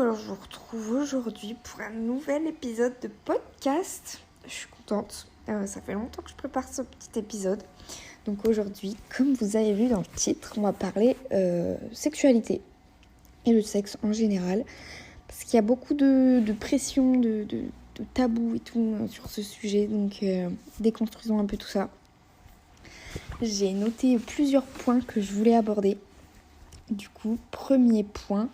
alors je vous retrouve aujourd'hui pour un nouvel épisode de podcast. Je suis contente, ça fait longtemps que je prépare ce petit épisode. Donc aujourd'hui, comme vous avez vu dans le titre, on va parler sexualité et le sexe en général. Parce qu'il y a beaucoup de pression, de tabous et tout sur ce sujet. Donc déconstruisons un peu tout ça. J'ai noté plusieurs points que je voulais aborder. Du coup, premier point,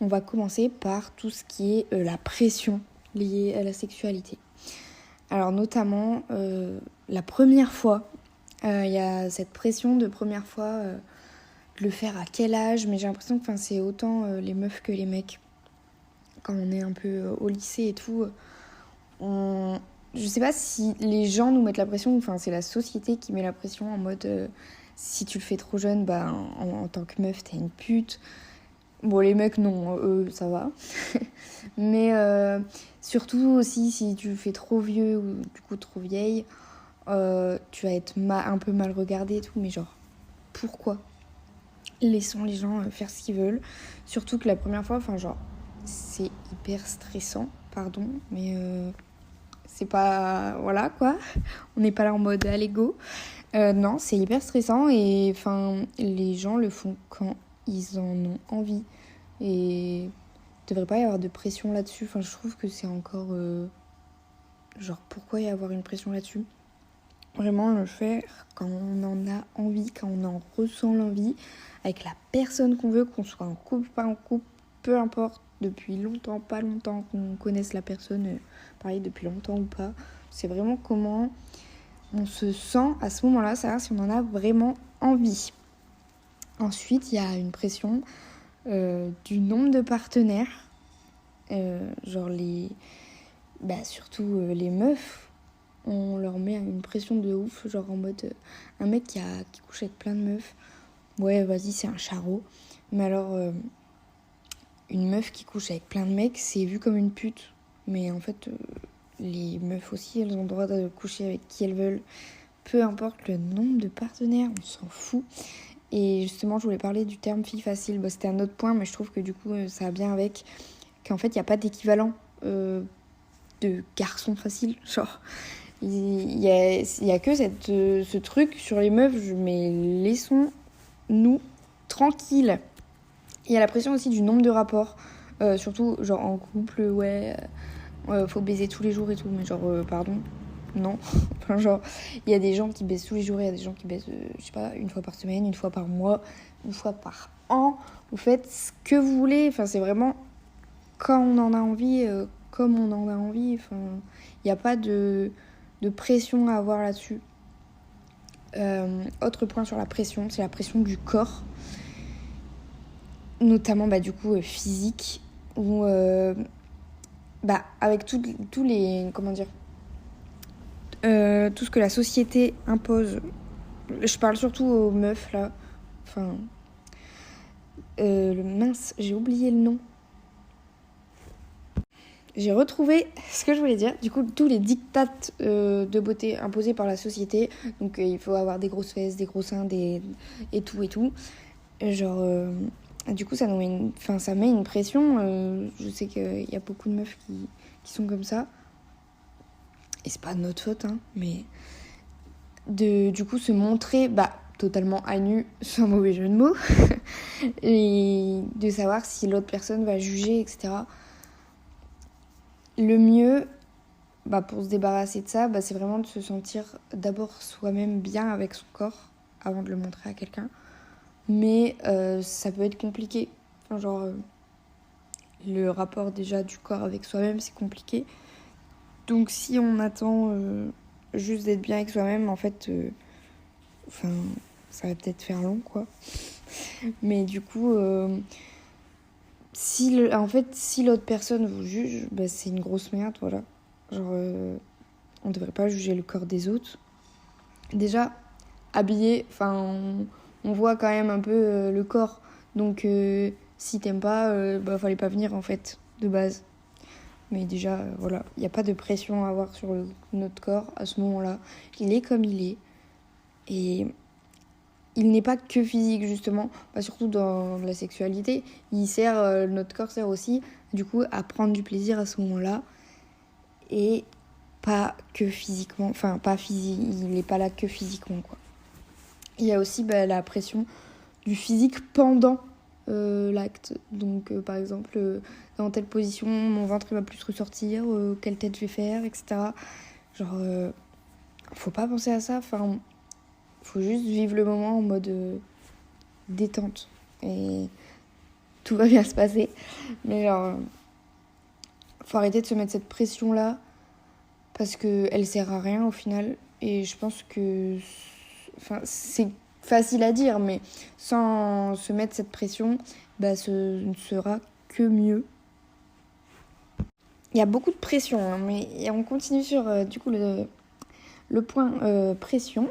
on va commencer par tout ce qui est la pression liée à la sexualité. Alors notamment, la première fois, il y a cette pression de première fois, de le faire à quel âge, mais j'ai l'impression que c'est autant les meufs que les mecs. Quand on est un peu au lycée et tout, je sais pas si les gens nous mettent la pression, c'est la société qui met la pression en mode si tu le fais trop jeune, en tant que meuf, t'es une pute. Bon, les mecs, non, eux, ça va. Mais surtout aussi, si tu le fais trop vieux ou du coup trop vieille, tu vas être un peu mal regardée et tout. Mais genre, pourquoi ? Laissons les gens faire ce qu'ils veulent. Surtout que la première fois, c'est hyper stressant, pardon, mais c'est pas... Voilà, quoi. On n'est pas là en mode allez, go. Non, c'est hyper stressant et les gens le font quand ils en ont envie. Et il devrait pas y avoir de pression là-dessus. Je trouve que c'est encore... pourquoi y avoir une pression là-dessus ? Vraiment le faire quand on en a envie, quand on en ressent l'envie, avec la personne qu'on veut, qu'on soit en couple, pas en couple, peu importe, depuis longtemps, pas longtemps, qu'on connaisse la personne, pareil, depuis longtemps ou pas. C'est vraiment comment on se sent à ce moment-là, savoir si on en a vraiment envie. Ensuite, il y a une pression du nombre de partenaires, surtout les meufs, on leur met une pression de ouf, genre en mode un mec qui couche avec plein de meufs, ouais vas-y c'est un charreau, mais alors une meuf qui couche avec plein de mecs c'est vu comme une pute, mais en fait les meufs aussi elles ont le droit de coucher avec qui elles veulent, peu importe le nombre de partenaires, on s'en fout. Et justement, je voulais parler du terme fille facile. C'était un autre point, mais je trouve que du coup, ça va bien avec. Qu'en fait, il n'y a pas d'équivalent de garçon facile. Genre, il y a que ce truc sur les meufs, mais laissons-nous tranquilles. Il y a la pression aussi du nombre de rapports. Surtout, genre en couple, faut baiser tous les jours et tout. Mais pardon. Non, il y a des gens qui baissent tous les jours, il y a des gens qui baissent, une fois par semaine, une fois par mois, une fois par an. Vous faites ce que vous voulez, c'est vraiment quand on en a envie, comme on en a envie. Il n'y a pas de pression à avoir là-dessus. Autre point sur la pression, c'est la pression du corps, notamment physique, où avec tous les, tout ce que la société impose. Je parle surtout aux meufs là. J'ai oublié le nom. J'ai retrouvé ce que je voulais dire. Du coup, tous les diktats de beauté imposés par la société. Donc il faut avoir des grosses fesses, des gros seins, et tout. Du coup, ça met une pression. Je sais qu'il y a beaucoup de meufs qui sont comme ça. Et c'est pas de notre faute, mais du coup se montrer totalement à nu, sans mauvais jeu de mots, et de savoir si l'autre personne va juger, etc. Le mieux, pour se débarrasser de ça, c'est vraiment de se sentir d'abord soi-même bien avec son corps, avant de le montrer à quelqu'un. Mais ça peut être compliqué. Le rapport déjà du corps avec soi-même, c'est compliqué. Donc si on attend juste d'être bien avec soi-même, en fait, ça va peut-être faire long, quoi. Mais du coup, si l'autre personne vous juge, c'est une grosse merde, voilà. On devrait pas juger le corps des autres. Déjà, habillé, on voit quand même un peu le corps. Donc si t'aimes pas, fallait pas venir en fait, de base. Mais déjà, il n'y a pas de pression à avoir sur notre corps à ce moment-là. Il est comme il est. Et il n'est pas que physique, justement, surtout dans la sexualité. Notre corps sert aussi, du coup, à prendre du plaisir à ce moment-là. Et pas que physiquement, enfin, pas physique, il n'est pas là que physiquement, quoi. Il y a aussi la pression du physique pendant l'acte. Donc, par exemple, dans telle position, mon ventre il va plus ressortir, quelle tête je vais faire, etc. Genre, faut pas penser à ça, enfin, faut juste vivre le moment en mode détente. Et tout va bien se passer. Mais genre, faut arrêter de se mettre cette pression-là, parce qu'elle sert à rien au final. Et je pense que... Enfin, c'est facile à dire, mais sans se mettre cette pression, ce ne sera que mieux. Il y a beaucoup de pression, hein, mais on continue sur du coup le point pression.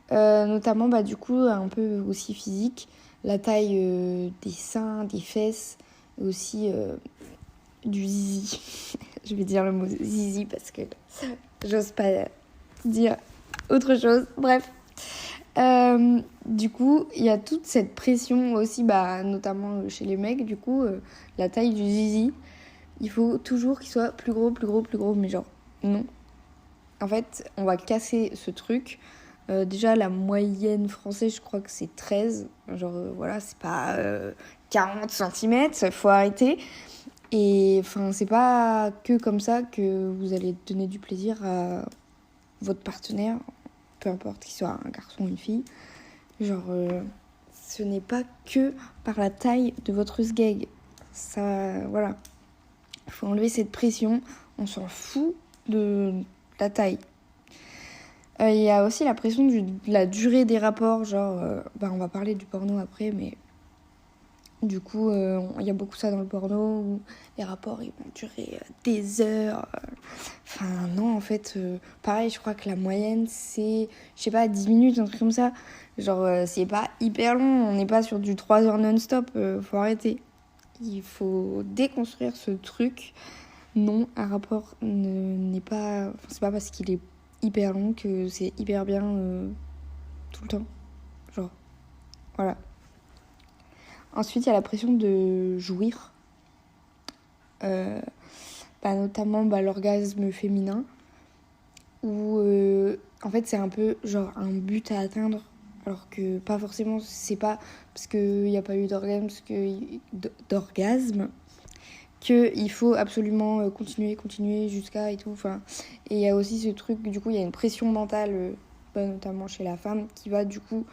Notamment du coup un peu aussi physique, la taille des seins, des fesses, et aussi du zizi. Je vais dire le mot zizi parce que j'ose pas dire autre chose. Bref. Du coup, il y a toute cette pression aussi, notamment chez les mecs, du coup, la taille du zizi, il faut toujours qu'il soit plus gros, mais genre, non. En fait, on va casser ce truc. Déjà, la moyenne française, je crois que c'est 13. Genre, voilà, c'est pas 40 cm, faut arrêter. Et enfin, c'est pas que comme ça que vous allez donner du plaisir à votre partenaire, peu importe qu'il soit un garçon ou une fille. Genre, ce n'est pas que par la taille de votre sgeg. Ça, voilà. Il faut enlever cette pression. On s'en fout de la taille. Il y a aussi la pression de la durée des rapports. Genre, on va parler du porno après, mais du coup, il y a beaucoup ça dans le porno où les rapports ils vont durer des heures. Enfin, non, en fait, pareil, je crois que la moyenne c'est, je sais pas, 10 minutes, un truc comme ça. Genre, c'est pas hyper long, on n'est pas sur du 3 heures non-stop, faut arrêter. Il faut déconstruire ce truc. Non, un rapport n'est pas. Enfin, c'est pas parce qu'il est hyper long que c'est hyper bien tout le temps. Genre, voilà. Ensuite, il y a la pression de jouir. Notamment l'orgasme féminin. Où, en fait, c'est un peu genre un but à atteindre. Alors que pas forcément, c'est pas parce qu'il n'y a pas eu d'orgasme qu'il faut absolument continuer jusqu'à et tout. Enfin, et il y a aussi ce truc, du coup, il y a une pression mentale, notamment chez la femme, qui va du coup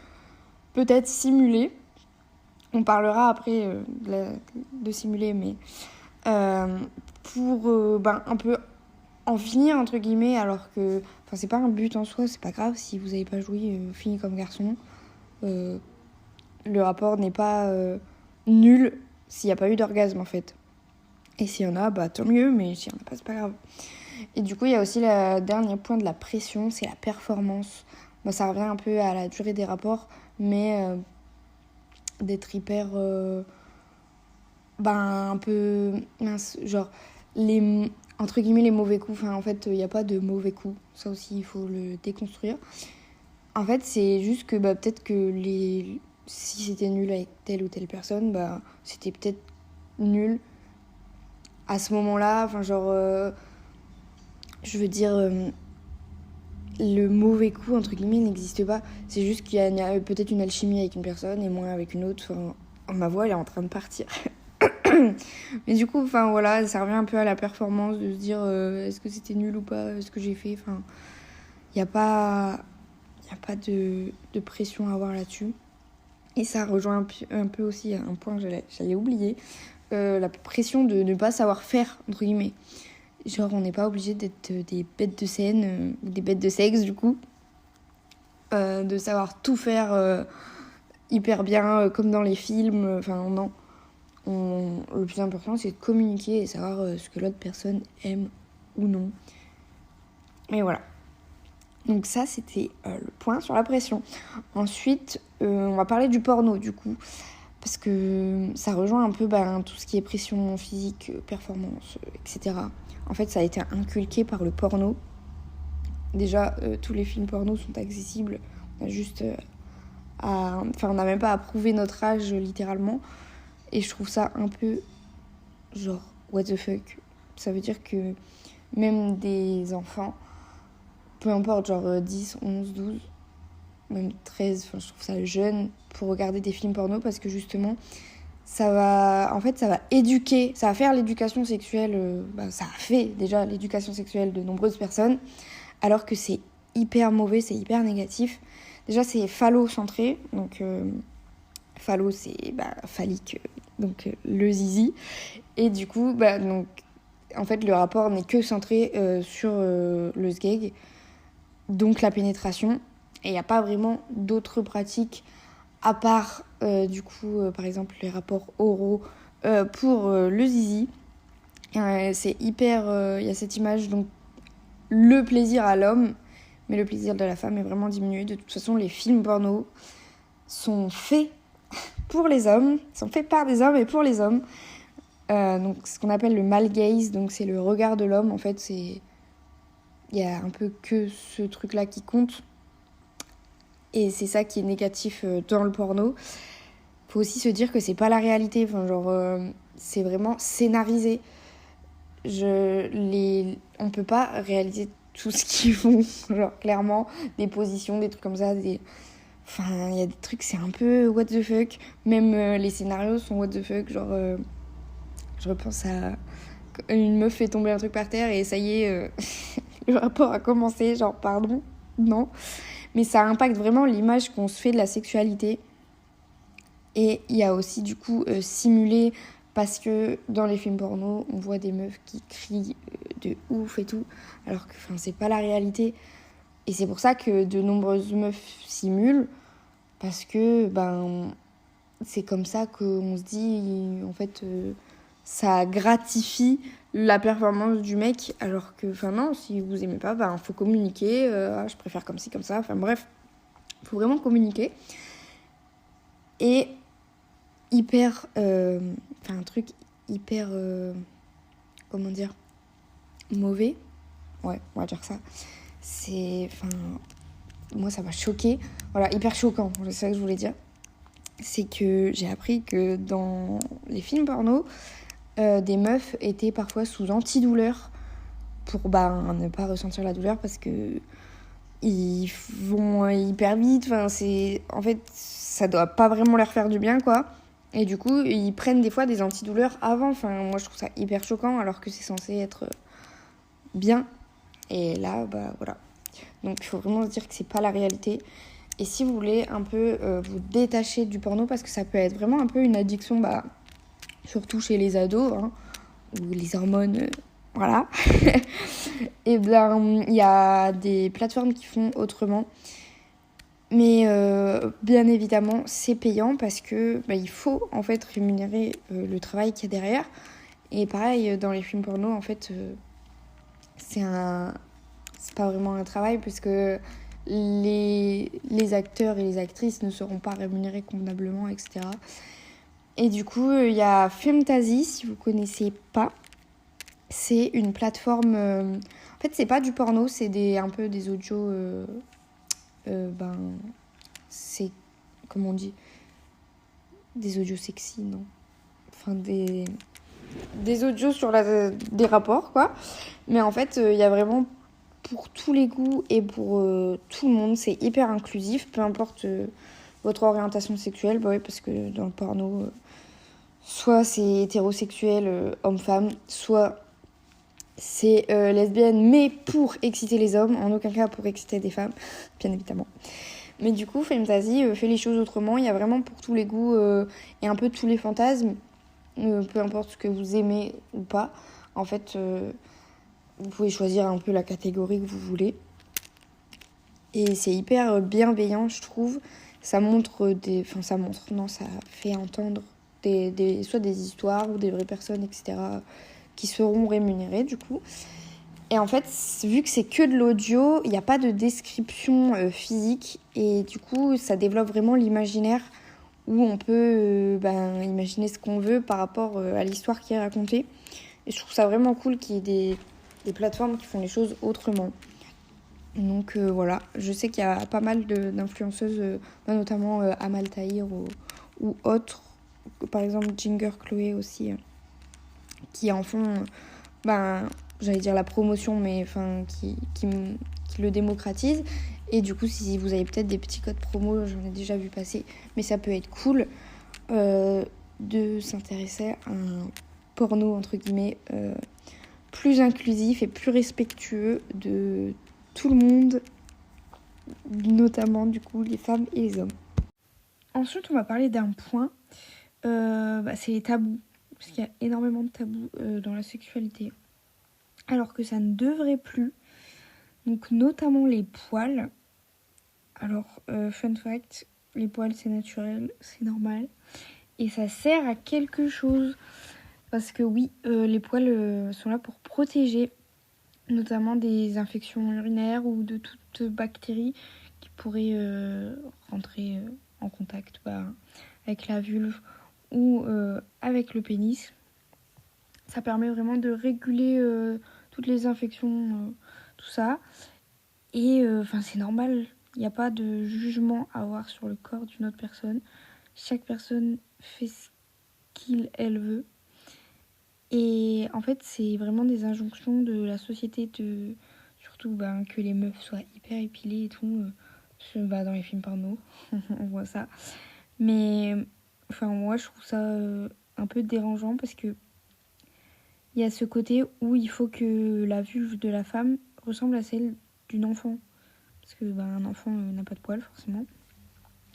peut-être simuler. On parlera après de simuler, mais pour un peu en finir, entre guillemets, alors que c'est pas un but en soi, c'est pas grave si vous n'avez pas joué, fini comme garçon. Le rapport n'est pas nul s'il n'y a pas eu d'orgasme en fait. Et s'il y en a, tant mieux, mais s'il n'y en a pas, c'est pas grave. Et du coup, il y a aussi le dernier point de la pression, c'est la performance. Ça revient un peu à la durée des rapports, mais d'être hyper... un peu... mince, genre, entre guillemets, les mauvais coups. Enfin, en fait, il n'y a pas de mauvais coups. Ça aussi, il faut le déconstruire. En fait, c'est juste que peut-être que si c'était nul avec telle ou telle personne, c'était peut-être nul à ce moment-là. Enfin, genre... je veux dire... le mauvais coup, entre guillemets, n'existe pas. C'est juste qu'il y a peut-être une alchimie avec une personne et moins avec une autre. Enfin, ma voix, elle est en train de partir. Mais du coup, voilà, ça revient un peu à la performance de se dire est-ce que c'était nul ou pas, ce que j'ai fait. Enfin, il n'y a pas de pression à avoir là-dessus. Et ça rejoint un peu aussi un point que j'allais oublier. La pression de ne pas savoir faire, entre guillemets. Genre, on n'est pas obligé d'être des bêtes de scène, ou des bêtes de sexe, du coup. De savoir tout faire hyper bien, comme dans les films. Enfin, non. Le plus important, c'est de communiquer et savoir ce que l'autre personne aime ou non. Et voilà. Donc ça, c'était le point sur la pression. Ensuite, on va parler du porno, du coup. Parce que ça rejoint un peu tout ce qui est pression physique, performance, etc. En fait, ça a été inculqué par le porno. Déjà, tous les films porno sont accessibles. On a juste Enfin, on n'a même pas à prouver notre âge littéralement. Et je trouve ça un peu genre, what the fuck. Ça veut dire que même des enfants, peu importe, genre 10, 11, 12, même 13, enfin, je trouve ça jeune pour regarder des films porno parce que justement, ça va éduquer, ça va faire l'éducation sexuelle, ça a fait déjà l'éducation sexuelle de nombreuses personnes, alors que c'est hyper mauvais, c'est hyper négatif. Déjà, c'est phallocentré, donc phallo, c'est phallique, donc le zizi. Et du coup, donc, en fait, le rapport n'est que centré sur le sgeg, donc la pénétration. Et il n'y a pas vraiment d'autres pratiques à part, par exemple, les rapports oraux pour le zizi. C'est hyper... Il y a cette image, donc le plaisir à l'homme, mais le plaisir de la femme est vraiment diminué. De toute façon, les films porno sont faits pour les hommes, sont faits par des hommes et pour les hommes. Donc ce qu'on appelle le male gaze, donc c'est le regard de l'homme. En fait, il y a un peu que ce truc-là qui compte. Et c'est ça qui est négatif dans le porno. Faut aussi se dire que c'est pas la réalité. Enfin, c'est vraiment scénarisé. On peut pas réaliser tout ce qu'ils font. Genre, clairement, des positions, des trucs comme ça. Enfin, il y a des trucs, c'est un peu what the fuck. Même les scénarios sont what the fuck. Genre, je repense à une meuf fait tomber un truc par terre et ça y est, le rapport a commencé. Genre, pardon, non. Mais ça impacte vraiment l'image qu'on se fait de la sexualité. Et il y a aussi du coup simulé, parce que dans les films porno, on voit des meufs qui crient de ouf et tout, alors que c'est pas la réalité. Et c'est pour ça que de nombreuses meufs simulent, parce que c'est comme ça qu'on se dit, en fait, ça gratifie la performance du mec, alors que, non, si vous aimez pas, faut communiquer, je préfère comme ci, comme ça, bref, faut vraiment communiquer. Et un truc hyper, comment dire, mauvais, ouais, on va dire ça, moi ça m'a choquée, voilà, hyper choquant, c'est ça que je voulais dire, c'est que j'ai appris que dans les films porno, des meufs étaient parfois sous antidouleur pour ne pas ressentir la douleur parce que ils vont hyper vite, en fait ça doit pas vraiment leur faire du bien quoi. Et du coup, ils prennent des fois des antidouleurs avant. Moi, je trouve ça hyper choquant alors que c'est censé être bien. Et là, voilà. Donc, il faut vraiment se dire que c'est pas la réalité. Et si vous voulez un peu vous détacher du porno, parce que ça peut être vraiment un peu une addiction, surtout chez les ados, où les hormones, voilà. Et il y a des plateformes qui font autrement. Mais bien évidemment, c'est payant parce que il faut en fait rémunérer le travail qu'il y a derrière. Et pareil, dans les films porno, en fait, c'est pas vraiment un travail puisque les acteurs et les actrices ne seront pas rémunérés convenablement, etc. Et du coup, il y a Femtasy, si vous connaissez pas. C'est une plateforme... En fait, c'est pas du porno, c'est un peu des audios... c'est, comment on dit, des audios sexy, non, des audios sur des rapports quoi, mais en fait il y a vraiment pour tous les goûts et pour tout le monde, c'est hyper inclusif, peu importe votre orientation sexuelle, ouais, parce que dans le porno soit c'est hétérosexuel homme-femme, soit c'est lesbienne mais pour exciter les hommes, en aucun cas pour exciter des femmes, bien évidemment. Mais du coup, Femtasy fait les choses autrement. Il y a vraiment pour tous les goûts et un peu tous les fantasmes, peu importe ce que vous aimez ou pas. En fait, vous pouvez choisir un peu la catégorie que vous voulez. Et c'est hyper bienveillant, je trouve. Ça fait entendre soit des histoires ou des vraies personnes, etc., qui seront rémunérées, du coup. Et en fait, vu que c'est que de l'audio, il n'y a pas de description physique. Et du coup, ça développe vraiment l'imaginaire où on peut imaginer ce qu'on veut par rapport à l'histoire qui est racontée. Et je trouve ça vraiment cool qu'il y ait des plateformes qui font les choses autrement. Donc voilà, je sais qu'il y a pas mal d'influenceuses, notamment Amal Tahir ou autres, par exemple Ginger Chloé aussi, qui en font, j'allais dire la promotion, mais qui le démocratisent. Et du coup, si vous avez peut-être des petits codes promo, j'en ai déjà vu passer, mais ça peut être cool de s'intéresser à un porno, entre guillemets, plus inclusif et plus respectueux de tout le monde, notamment du coup les femmes et les hommes. Ensuite, on va parler d'un point, c'est les tabous, parce qu'il y a énormément de tabous dans la sexualité, alors que ça ne devrait plus. Donc notamment les poils. Alors, fun fact, les poils c'est naturel, c'est normal, et ça sert à quelque chose, parce que oui, les poils sont là pour protéger notamment des infections urinaires ou de toute bactérie qui pourrait rentrer en contact avec la vulve ou avec le pénis. Ça permet vraiment de réguler toutes les infections, tout ça. Et c'est normal, il n'y a pas de jugement à avoir sur le corps d'une autre personne. Chaque personne fait ce qu'elle veut. Et en fait, c'est vraiment des injonctions de la société, surtout que les meufs soient hyper épilées et tout. Dans les films porno, on voit ça. Mais moi, je trouve ça un peu dérangeant parce que il y a ce côté où il faut que la vulve de la femme ressemble à celle d'une enfant. Parce que un enfant n'a pas de poils, forcément.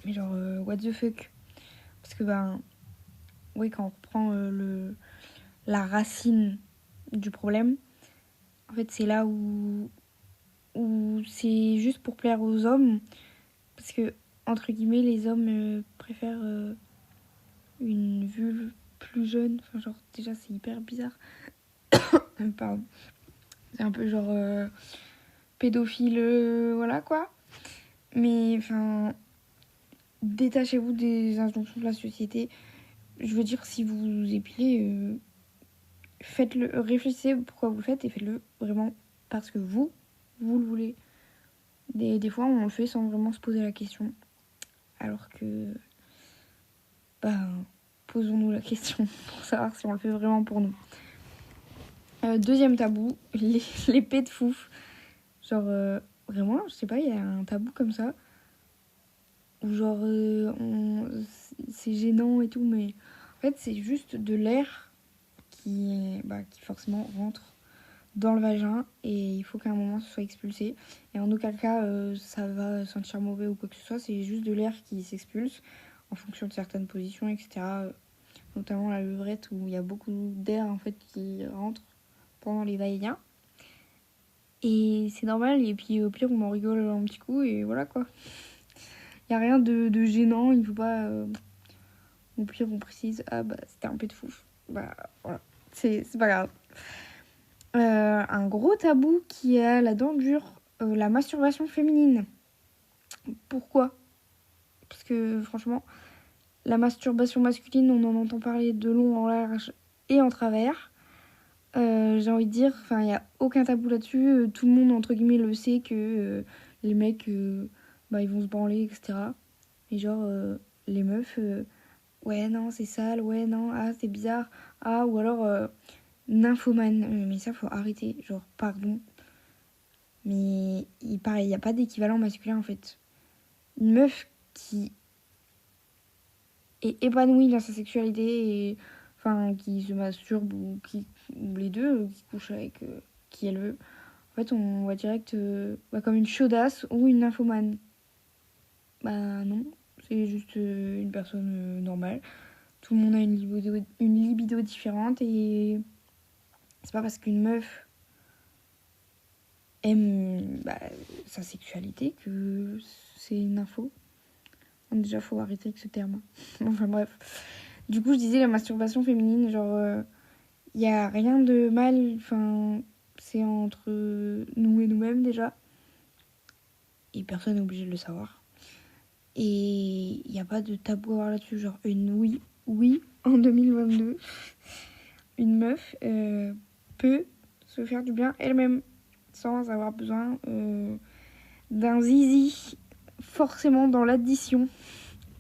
Mais genre, what the fuck. Parce que oui, quand on reprend la racine du problème, en fait, c'est là où c'est juste pour plaire aux hommes. Parce que, entre guillemets, les hommes préfèrent une vulve plus jeune. Déjà, c'est hyper bizarre. Pardon. C'est un peu genre pédophile, voilà quoi. Mais, détachez-vous des injonctions de la société. Je veux dire, si vous vous épilez, faites-le, réfléchissez pourquoi vous le faites et faites-le vraiment parce que vous le voulez. Des fois, on le fait sans vraiment se poser la question. Alors que, posons-nous la question pour savoir si on le fait vraiment pour nous. Deuxième tabou, les pets de fouf. Genre, vraiment, je sais pas, il y a un tabou comme ça. Où genre, c'est gênant et tout, mais en fait, c'est juste de l'air qui forcément rentre dans le vagin et il faut qu'à un moment ce soit expulsé. Et en aucun cas, ça va sentir mauvais ou quoi que ce soit, c'est juste de l'air qui s'expulse en fonction de certaines positions, etc. Notamment la levrette où il y a beaucoup d'air en fait qui rentre pendant les va-et-vient. Et c'est normal, et puis au pire on en rigole un petit coup et voilà quoi. Il n'y a rien de gênant, il faut pas... au pire on précise, c'était un peu de fouf. Voilà, c'est pas grave. Un gros tabou qui est la dent dure, la masturbation féminine. Pourquoi ? Parce que franchement, la masturbation masculine, on en entend parler de long, en large et en travers. J'ai envie de dire, il n'y a aucun tabou là-dessus. Tout le monde, entre guillemets, le sait que les mecs, ils vont se branler, etc. Et genre, les meufs, ouais, non, c'est sale, ouais, non, c'est bizarre. Ou alors, nymphomane. Mais ça, faut arrêter. Genre, pardon. Mais pareil, il n'y a pas d'équivalent masculin, en fait. Une meuf qui est épanouie dans sa sexualité et qui se masturbe ou les deux, qui couche avec qui elle veut. En fait, on voit direct comme une chaudasse ou une nymphomane. Non, c'est juste une personne normale. Tout le monde a une libido différente et c'est pas parce qu'une meuf aime sa sexualité que c'est une info. Déjà, faut arrêter avec ce terme. Enfin bref. Du coup, je disais la masturbation féminine, genre, y a rien de mal, c'est entre nous et nous-mêmes déjà. Et personne n'est obligé de le savoir. Et il n'y a pas de tabou à avoir là-dessus, genre oui, en 2022, une meuf peut se faire du bien elle-même, sans avoir besoin d'un zizi, forcément dans l'addition.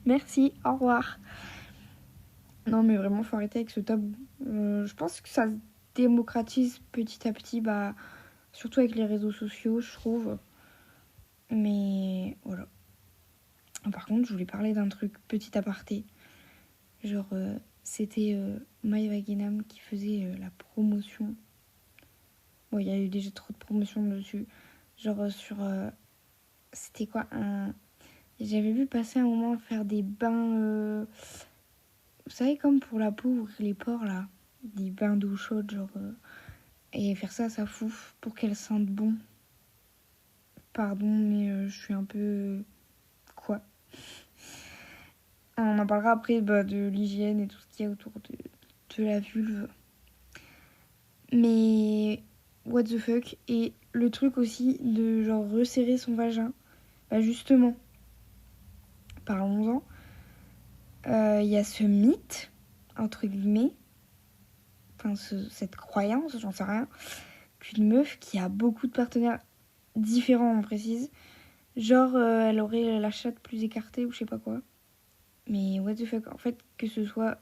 Merci, au revoir. Non mais vraiment, faut arrêter avec ce tabou. Je pense que ça se démocratise petit à petit, surtout avec les réseaux sociaux, je trouve. Mais voilà. Par contre, je voulais parler d'un truc, petit aparté. Genre, c'était My Vaginam qui faisait la promotion. Bon, il y a eu déjà trop de promotions dessus. Genre, c'était quoi J'avais vu passer un moment faire des bains... Vous savez, comme pour la peau, ouvrir les pores, là. Des bains d'eau chaude, genre... et faire ça à sa fouf pour qu'elle sente bon. Pardon, mais je suis un peu... Quoi ? On en parlera après de l'hygiène et tout ce qu'il y a autour de la vulve. Mais what the fuck. Et le truc aussi de genre resserrer son vagin. Justement, parlons-en. Il y a ce mythe, entre guillemets, enfin cette croyance, j'en sais rien, qu'une meuf qui a beaucoup de partenaires différents, on précise, genre elle aurait la chatte plus écartée ou je sais pas quoi. Mais what the fuck, en fait, que ce soit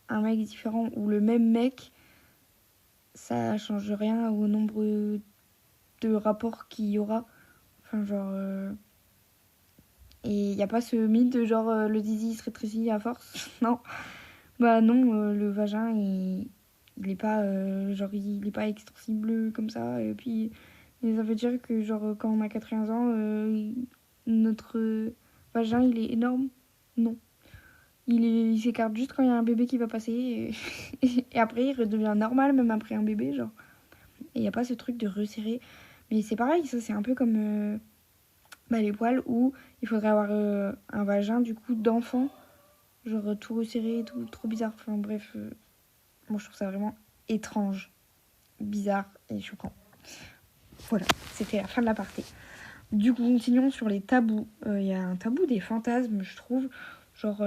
un mec différent ou le même mec, ça change rien au nombre de rapports qu'il y aura. Enfin, genre... Et il n'y a pas ce mythe de genre le zizi se rétrécit à force. Non. Non, le vagin, il est pas... il est pas extensible comme ça. Et puis, ça veut dire que genre quand on a 80 ans, notre vagin, il est énorme. Non. Il s'écarte juste quand il y a un bébé qui va passer. Et après, il redevient normal, même après un bébé, genre. Et il n'y a pas ce truc de resserrer. Mais c'est pareil, ça, c'est un peu comme les poils où il faudrait avoir un vagin, du coup, d'enfant. Genre tout resserré et tout, trop bizarre. Enfin, bref, moi, je trouve ça vraiment étrange, bizarre et choquant. Voilà, c'était la fin de l'aparté. Du coup, continuons sur les tabous. Il y a un tabou des fantasmes, je trouve. Genre...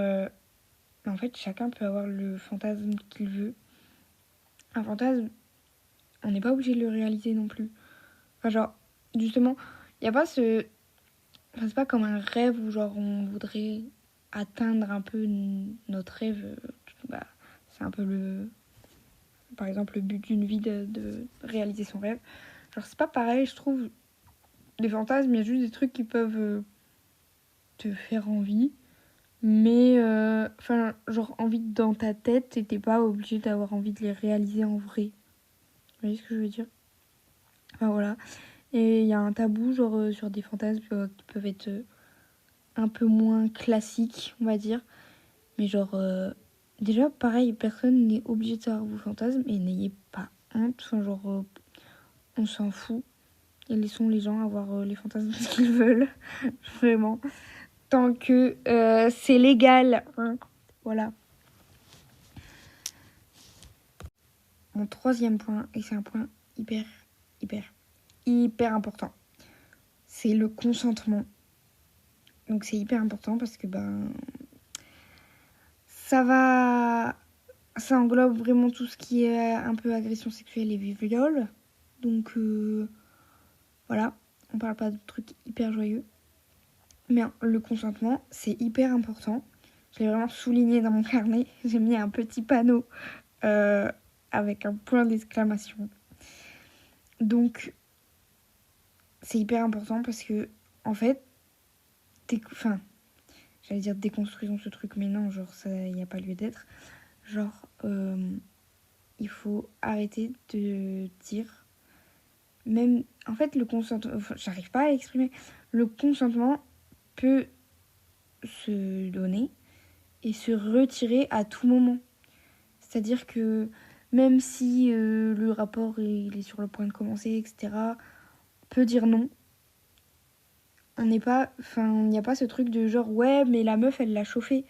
en fait, chacun peut avoir le fantasme qu'il veut. Un fantasme, on n'est pas obligé de le réaliser non plus. Enfin, genre, justement, il n'y a pas ce... Enfin, c'est pas comme un rêve où, genre, on voudrait atteindre un peu notre rêve. C'est un peu par exemple, le but d'une vie de réaliser son rêve. Genre, c'est pas pareil, je trouve. Les fantasmes, il y a juste des trucs qui peuvent te faire envie. Mais, genre, envie dans ta tête, et t'es pas obligé d'avoir envie de les réaliser en vrai. Vous voyez ce que je veux dire ? Enfin, voilà. Et il y a un tabou, genre, sur des fantasmes qui peuvent être un peu moins classiques, on va dire. Mais genre, déjà, pareil, personne n'est obligé de savoir vos fantasmes, et n'ayez pas honte. Enfin, genre, on s'en fout. Et laissons les gens avoir les fantasmes qu'ils veulent. Vraiment. Tant que c'est légal. Hein. Voilà. Mon troisième point, et c'est un point hyper important, c'est le consentement. Donc c'est hyper important parce que ça englobe vraiment tout ce qui est un peu agression sexuelle et viol. Donc voilà, on parle pas de trucs hyper joyeux. Mais le consentement, c'est hyper important. Je l'ai vraiment souligné dans mon carnet. J'ai mis un petit panneau avec un point d'exclamation. Donc, c'est hyper important parce que, en fait, j'allais dire déconstruisons ce truc, mais non, genre, ça, il n'y a pas lieu d'être. Genre, il faut arrêter de dire, même, en fait, le consentement, j'arrive pas à l'exprimer, le consentement peut se donner et se retirer à tout moment. C'est-à-dire que même si le rapport il est sur le point de commencer, etc., on peut dire non. Il n'y a pas ce truc de genre ouais mais la meuf elle l'a chauffé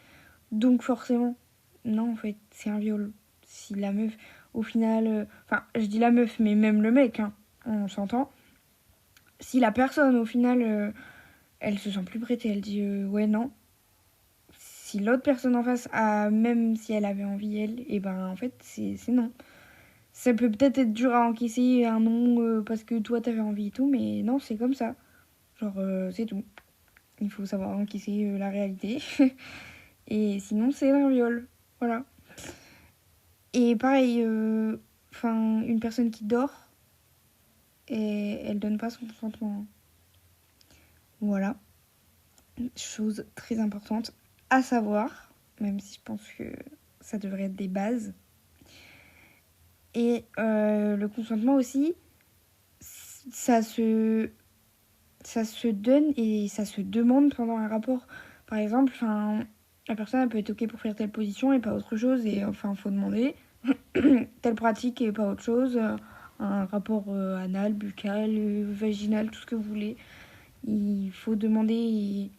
donc forcément. Non en fait c'est un viol. Si la meuf au final, je dis la meuf mais même le mec, hein, on s'entend. Si la personne au final elle se sent plus prête et elle dit ouais non. Si l'autre personne en face même si elle avait envie elle, et en fait c'est non. Ça peut peut-être être dur à encaisser un non parce que toi t'avais envie et tout, mais non c'est comme ça. Genre, c'est tout. Il faut savoir encaisser la réalité. Et sinon, c'est un viol. Voilà. Et pareil, une personne qui dort, et elle donne pas son consentement. Voilà. Chose très importante à savoir, même si je pense que ça devrait être des bases. Et le consentement aussi, ça se donne et ça se demande pendant un rapport. Par exemple, la personne elle peut être ok pour faire telle position et pas autre chose, et faut demander telle pratique et pas autre chose, un rapport anal, buccal, vaginal, tout ce que vous voulez. Il faut demander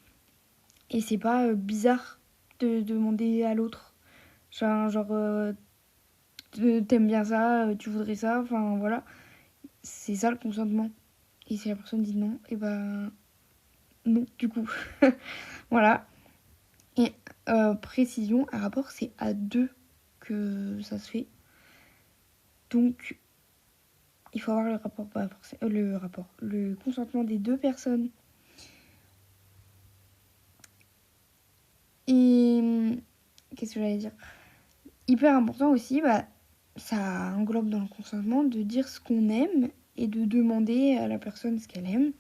et c'est pas bizarre de demander à l'autre. Genre t'aimes bien ça, tu voudrais ça, voilà. C'est ça le consentement. Et si la personne dit non, et non, du coup. Voilà. Et précision, un rapport, c'est à deux que ça se fait. Donc, il faut avoir le consentement des deux personnes. Et qu'est-ce que j'allais dire ? Hyper important aussi, ça englobe dans le consentement de dire ce qu'on aime et de demander à la personne ce qu'elle aime,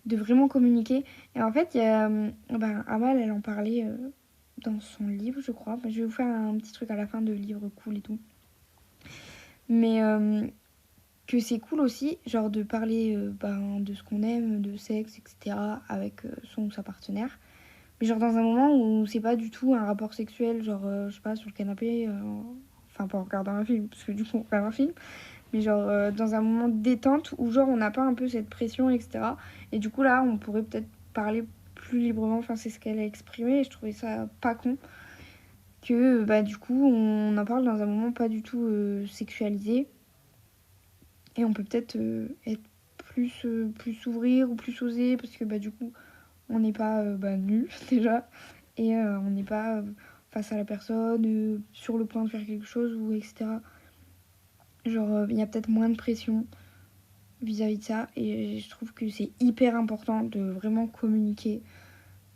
de vraiment communiquer. Et en fait, il y a Amal, elle en parlait dans son livre, je crois. Je vais vous faire un petit truc à la fin de livre cool et tout. Mais que c'est cool aussi, genre de parler de ce qu'on aime, de sexe, etc. avec son ou sa partenaire. Mais genre dans un moment où c'est pas du tout un rapport sexuel, genre je sais pas, sur le canapé, pas en regardant un film, parce que du coup on regarde un film, mais genre dans un moment de détente où genre on n'a pas un peu cette pression, etc. Et du coup là on pourrait peut-être parler plus librement, c'est ce qu'elle a exprimé et je trouvais ça pas con. Que du coup on en parle dans un moment pas du tout sexualisé. Et on peut peut-être être plus s'ouvrir ou plus oser parce que du coup on n'est pas nul déjà et on n'est pas face à la personne sur le point de faire quelque chose ou etc. Genre il y a peut-être moins de pression vis-à-vis de ça et je trouve que c'est hyper important de vraiment communiquer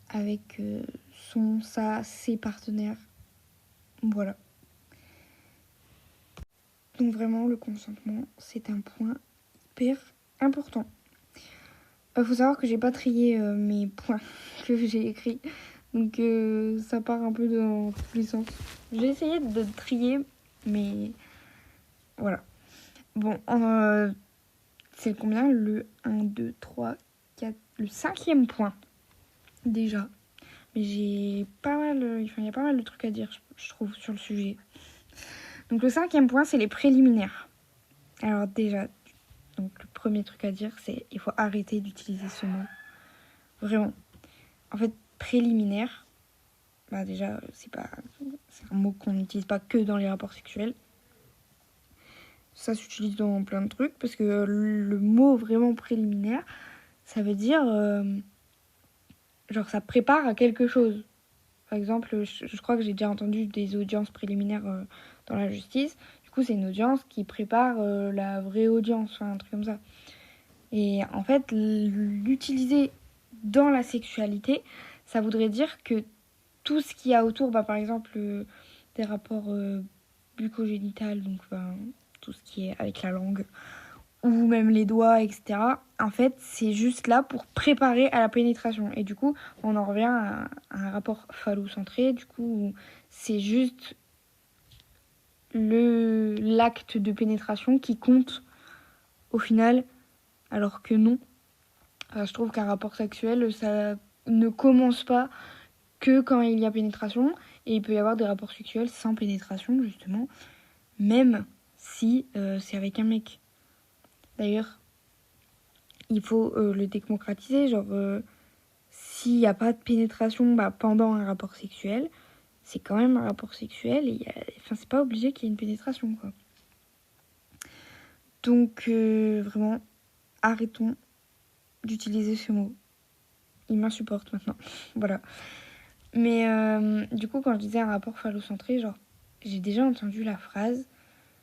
avec ses partenaires. Voilà. Donc vraiment le consentement c'est un point hyper important. Faut savoir que j'ai pas trié mes points que j'ai écrits. Donc ça part un peu dans tous les sens. J'ai essayé de trier, mais voilà. Bon, c'est combien le 1, 2, 3, 4... Le 5e point, déjà. Mais j'ai pas mal... il y a pas mal de trucs à dire, je trouve, sur le sujet. Donc le 5e point, c'est les préliminaires. Alors déjà, donc le premier truc à dire, c'est il faut arrêter d'utiliser ce mot. Vraiment. En fait, préliminaire, déjà, c'est un mot qu'on n'utilise pas que dans les rapports sexuels. Ça s'utilise dans plein de trucs, parce que le mot vraiment préliminaire, ça veut dire, ça prépare à quelque chose. Par exemple, je crois que j'ai déjà entendu des audiences préliminaires dans la justice. Du coup, c'est une audience qui prépare la vraie audience, un truc comme ça. Et en fait, l'utiliser dans la sexualité, ça voudrait dire que tout ce qu'il y a autour, par exemple, des rapports bucco-génitales, donc tout ce qui est avec la langue, ou même les doigts, etc. En fait, c'est juste là pour préparer à la pénétration. Et du coup, on en revient à un rapport phallocentré. Du coup, c'est juste l'acte de pénétration qui compte au final, alors que non. Je trouve qu'un rapport sexuel, ça ne commence pas que quand il y a pénétration. Et il peut y avoir des rapports sexuels sans pénétration, justement. Même si c'est avec un mec. D'ailleurs, il faut le démocratiser. S'il n'y a pas de pénétration pendant un rapport sexuel, c'est quand même un rapport sexuel. Et c'est pas obligé qu'il y ait une pénétration, quoi. Donc, vraiment, arrêtons d'utiliser ce mot. Il m'insupporte maintenant. Voilà. Mais du coup, quand je disais un rapport phallocentré, j'ai déjà entendu la phrase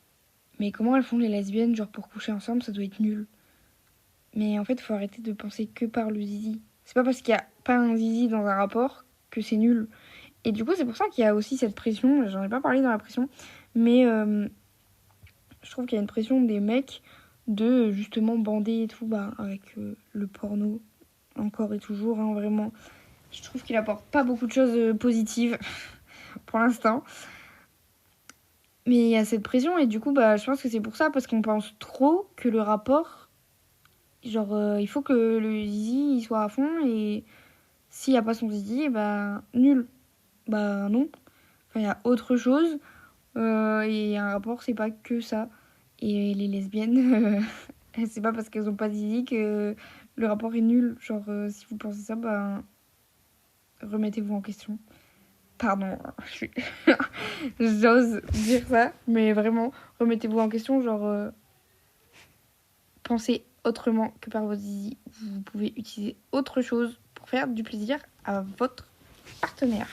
« Mais comment elles font les lesbiennes, pour coucher ensemble, ça doit être nul ». Mais en fait, il faut arrêter de penser que par le zizi. C'est pas parce qu'il n'y a pas un zizi dans un rapport que c'est nul. Et du coup, c'est pour ça qu'il y a aussi cette pression. J'en ai pas parlé dans la pression. Mais je trouve qu'il y a une pression des mecs de justement bander et tout avec le porno. Encore et toujours, hein, vraiment. Je trouve qu'il apporte pas beaucoup de choses positives pour l'instant. Mais il y a cette pression et du coup, je pense que c'est pour ça. Parce qu'on pense trop que le rapport... Genre, il faut que le zizi il soit à fond et s'il n'y a pas son zizi, nul. Non. Enfin, il y a autre chose. Et un rapport, c'est pas que ça. Et les lesbiennes, c'est pas parce qu'elles ont pas de zizi que le rapport est nul. Genre, si vous pensez ça, remettez-vous en question. Pardon, j'ose dire ça, mais vraiment, remettez-vous en question. Genre, pensez autrement que par votre zizi. Vous pouvez utiliser autre chose pour faire du plaisir à votre partenaire.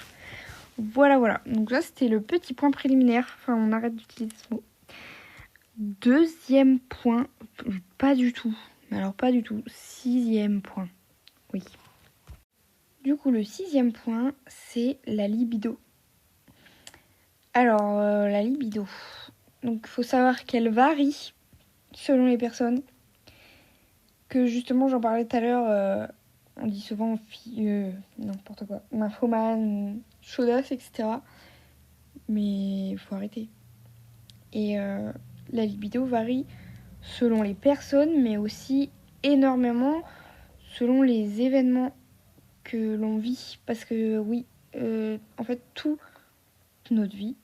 Voilà. Donc là, c'était le petit point préliminaire. Enfin, on arrête d'utiliser ce mot. Deuxième point, pas du tout. Alors, pas du tout. 6e point. Oui. Du coup, le 6e point, c'est la libido. Alors, la libido. Donc, il faut savoir qu'elle varie selon les personnes. Que justement, j'en parlais tout à l'heure, on dit souvent n'importe quoi, nymphomane, chaudasse, etc. Mais il faut arrêter. Et la libido varie selon les personnes, mais aussi énormément selon les événements que l'on vit. Parce que oui, en fait, toute notre vie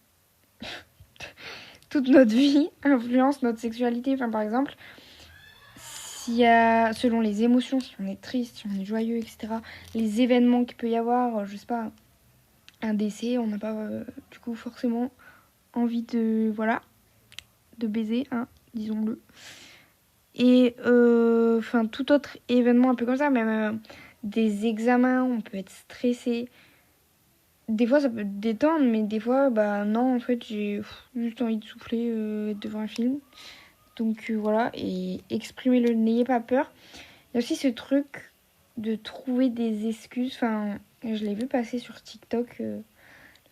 influence notre sexualité. Enfin, par exemple, s'il y a, selon les émotions, si on est triste, si on est joyeux, etc., les événements qu'il peut y avoir, je sais pas, un décès, on n'a pas du coup forcément envie de baiser, hein, disons-le. Et tout autre événement un peu comme ça, même des examens, on peut être stressé. Des fois ça peut détendre, mais des fois non, en fait j'ai juste envie de souffler devant un film. Donc voilà, et exprimez-le, n'ayez pas peur. Il y a aussi ce truc de trouver des excuses. Enfin, je l'ai vu passer sur TikTok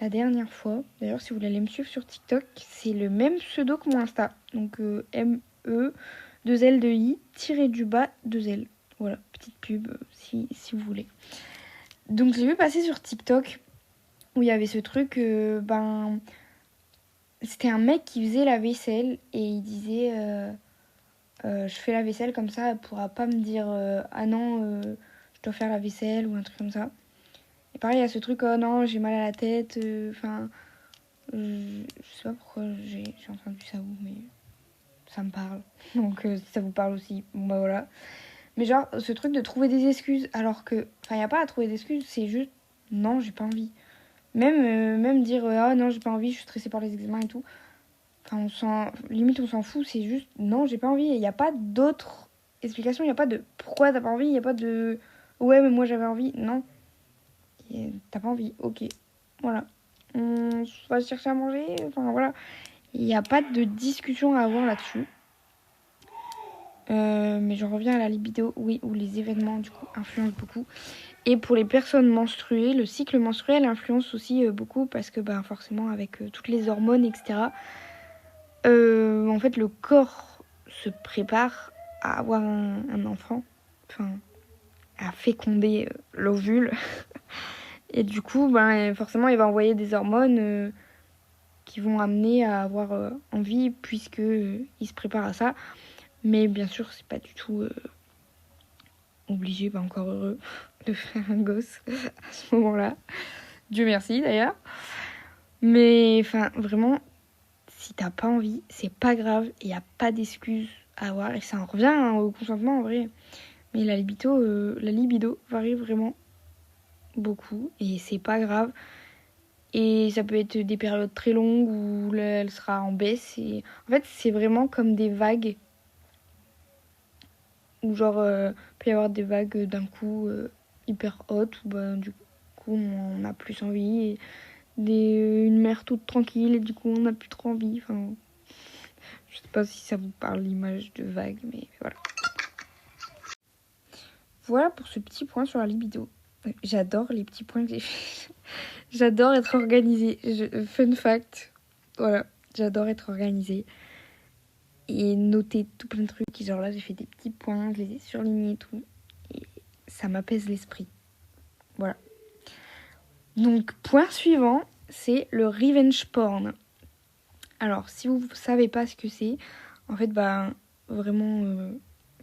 la dernière fois. D'ailleurs, si vous voulez aller me suivre sur TikTok, c'est le même pseudo que mon Insta. Donc M-E, 2L, 2I, tiré du bas, 2L. Voilà, petite pub si vous voulez. Donc je l'ai vu passer sur TikTok où il y avait ce truc, c'était un mec qui faisait la vaisselle et il disait je fais la vaisselle comme ça, elle pourra pas me dire ah non, je dois faire la vaisselle ou un truc comme ça. Et pareil, il y a ce truc, oh non, j'ai mal à la tête, je sais pas pourquoi j'ai entendu ça où, mais ça me parle. Donc si ça vous parle aussi, voilà. Mais genre, ce truc de trouver des excuses, alors que, il n'y a pas à trouver d'excuses, c'est juste, non, j'ai pas envie. Même dire, ah non, j'ai pas envie, je suis stressée par les examens et tout. Limite, on s'en fout, c'est juste, non, j'ai pas envie. Il n'y a pas d'autre explication, il n'y a pas de pourquoi t'as pas envie, il n'y a pas de, ouais, mais moi j'avais envie. Non, t'as pas envie, ok. Voilà. On va chercher à manger, voilà. Il n'y a pas de discussion à avoir là-dessus. Mais j'en reviens à la libido, oui, où les événements du coup influencent beaucoup. Et pour les personnes menstruées, le cycle menstruel influence aussi beaucoup parce que forcément avec toutes les hormones, etc. En fait, le corps se prépare à avoir un enfant, à féconder l'ovule. Et du coup, forcément, il va envoyer des hormones qui vont amener à avoir envie puisque il se prépare à ça. Mais bien sûr, c'est pas du tout obligé, encore heureux, de faire un gosse à ce moment-là. Dieu merci d'ailleurs. Mais vraiment, si t'as pas envie, c'est pas grave, il n'y a pas d'excuses à avoir. Et ça en revient au consentement en vrai. Mais la libido varie vraiment beaucoup et c'est pas grave. Et ça peut être des périodes très longues où elle sera en baisse. Et en fait, c'est vraiment comme des vagues. Où genre, peut y avoir des vagues d'un coup hyper hautes où du coup on a plus envie. Et une mer toute tranquille et du coup on n'a plus trop envie. Je sais pas si ça vous parle l'image de vague, mais voilà. voilà pour ce petit point sur la libido. J'adore les petits points que j'ai fait. J'adore être organisée. Fun fact, voilà, j'adore être organisée. Et noter tout plein de trucs. Et genre là, j'ai fait des petits points, je les ai surlignés et tout. Et ça m'apaise l'esprit. Voilà. Donc, point suivant, c'est le revenge porn. Alors, si vous ne savez pas ce que c'est, en fait, vraiment,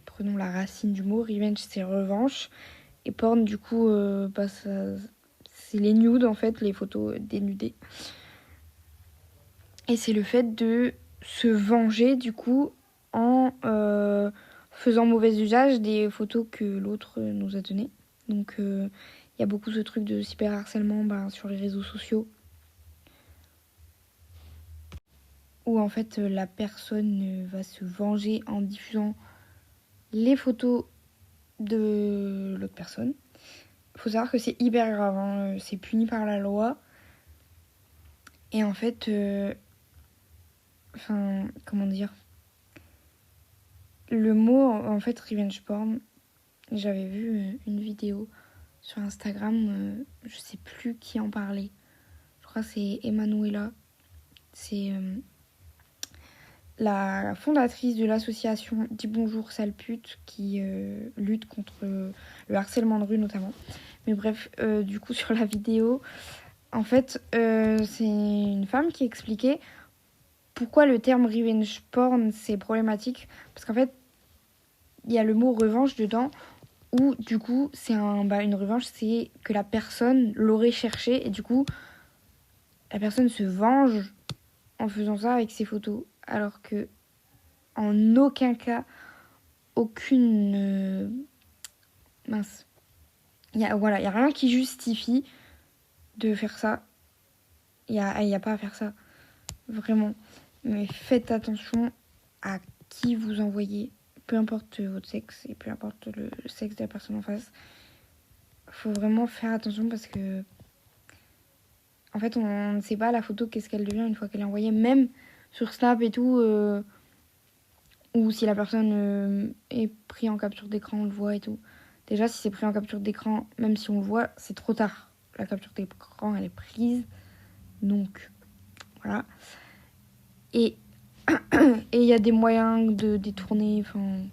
prenons la racine du mot. Revenge, c'est revanche. Et porn, du coup, c'est les nudes, en fait, les photos dénudées. Et c'est le fait de se venger, du coup, en faisant mauvais usage des photos que l'autre nous a données. Donc, il y a beaucoup ce truc de cyberharcèlement sur les réseaux sociaux. Où, en fait, la personne va se venger en diffusant les photos de l'autre personne. Il faut savoir que c'est hyper grave, hein. C'est puni par la loi. Et en fait, comment dire, le mot, en fait, revenge porn, j'avais vu une vidéo sur Instagram, je sais plus qui en parlait. Je crois que c'est Emanuela. C'est la fondatrice de l'association Dis bonjour sale pute qui lutte contre le harcèlement de rue notamment. Mais bref, du coup sur la vidéo, en fait, c'est une femme qui expliquait pourquoi le terme revenge porn c'est problématique. Parce qu'en fait, il y a le mot revanche dedans où du coup c'est une revanche, c'est que la personne l'aurait cherché et du coup la personne se venge en faisant ça avec ses photos. Alors que en aucun cas, aucune... mince. Il y a rien qui justifie de faire ça. Il y a pas à faire ça. Vraiment. Mais faites attention à qui vous envoyez. Peu importe votre sexe et peu importe le sexe de la personne en face. Faut vraiment faire attention parce que... En fait, on ne sait pas la photo qu'est-ce qu'elle devient une fois qu'elle est envoyée. Même sur Snap et tout... ou si la personne est prise en capture d'écran, on le voit et tout. Déjà, si c'est pris en capture d'écran, même si on le voit, c'est trop tard. La capture d'écran, elle est prise. Donc, voilà. Et il y a des moyens de détourner. Enfin,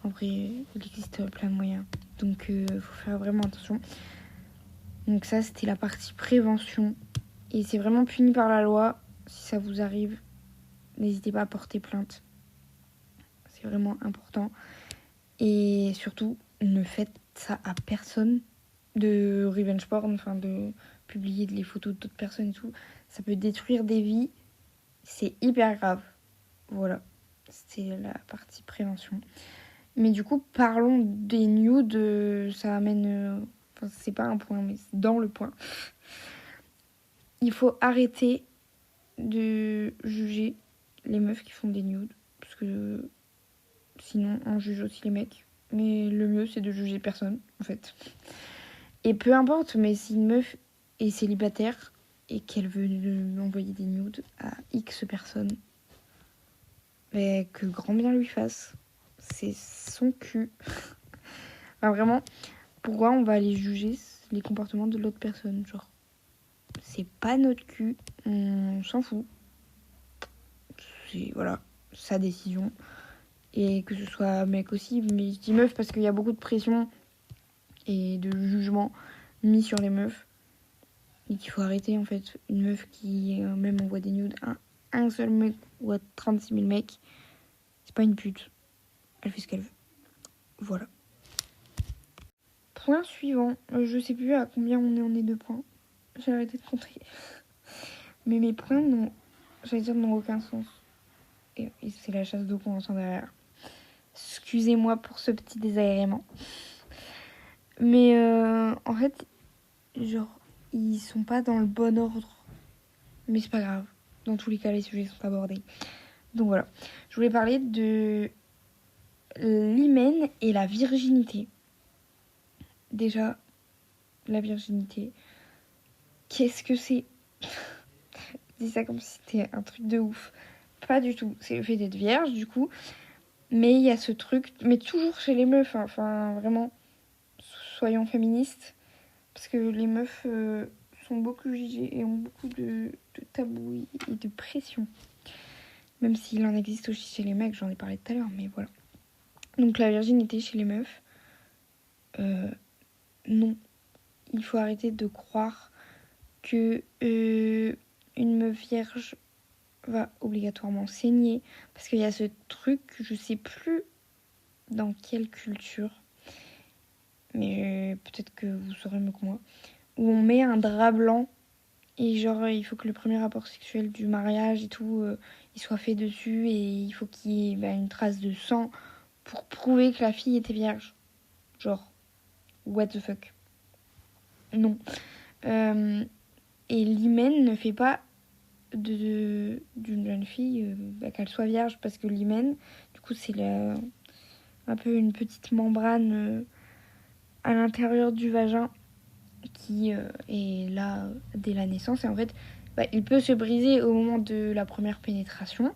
en vrai, il existe plein de moyens. Donc, faut faire vraiment attention. Donc ça, c'était la partie prévention. Et c'est vraiment puni par la loi. Si ça vous arrive, n'hésitez pas à porter plainte. C'est vraiment important. Et surtout, ne faites ça à personne de revenge porn, enfin de publier les photos d'autres personnes et tout. Ça peut détruire des vies. C'est hyper grave. Voilà. C'était la partie prévention. Mais du coup, parlons des nudes. Ça amène... Enfin, c'est pas un point, mais c'est dans le point. Il faut arrêter de juger les meufs qui font des nudes. Parce que sinon, on juge aussi les mecs. Mais le mieux, c'est de juger personne, en fait. Et peu importe, mais si une meuf est célibataire et qu'elle veut envoyer des nudes à X personnes, que grand bien lui fasse. C'est son cul. Enfin, vraiment, pourquoi on va aller juger les comportements de l'autre personne? Genre, c'est pas notre cul, on s'en fout. C'est, voilà, sa décision. Et que ce soit mec aussi, mais je dis meuf parce qu'il y a beaucoup de pression et de jugement mis sur les meufs. Et qu'il faut arrêter en fait. Une meuf qui même envoie des nudes à un seul mec ou à 36 000 mecs, c'est pas une pute. Elle fait ce qu'elle veut. Voilà. Point suivant. Je sais plus à combien on est de points. J'ai arrêté de compter. Mais mes points n'ont aucun sens. Et c'est la chasse d'eau qu'on entend derrière. Excusez-moi pour ce petit désagrément. Mais en fait, genre, ils sont pas dans le bon ordre. Mais c'est pas grave. Dans tous les cas, les sujets sont abordés. Donc voilà. Je voulais parler de l'hymen et la virginité. Déjà, la virginité. Qu'est-ce que c'est? Je dis ça comme si c'était un truc de ouf. Pas du tout. C'est le fait d'être vierge, du coup. Mais il y a ce truc, mais toujours chez les meufs, hein. Enfin, vraiment. soyons féministes, parce que les meufs sont beaucoup jugées et ont beaucoup de tabous et de pression. Même s'il en existe aussi chez les mecs, j'en ai parlé tout à l'heure, mais voilà. Donc la virginité chez les meufs, non. Il faut arrêter de croire que une meuf vierge va obligatoirement saigner. Parce qu'il y a ce truc, je sais plus dans quelle culture, mais peut-être que vous saurez mieux que moi, où on met un drap blanc et genre il faut que le premier rapport sexuel du mariage et tout, il soit fait dessus et il faut qu'il y ait une trace de sang pour prouver que la fille était vierge. Genre, what the fuck. Non. Et l'hymen ne fait pas d'une jeune fille qu'elle soit vierge, parce que l'hymen, du coup, c'est un peu une petite membrane à l'intérieur du vagin qui est là dès la naissance. Et en fait, il peut se briser au moment de la première pénétration.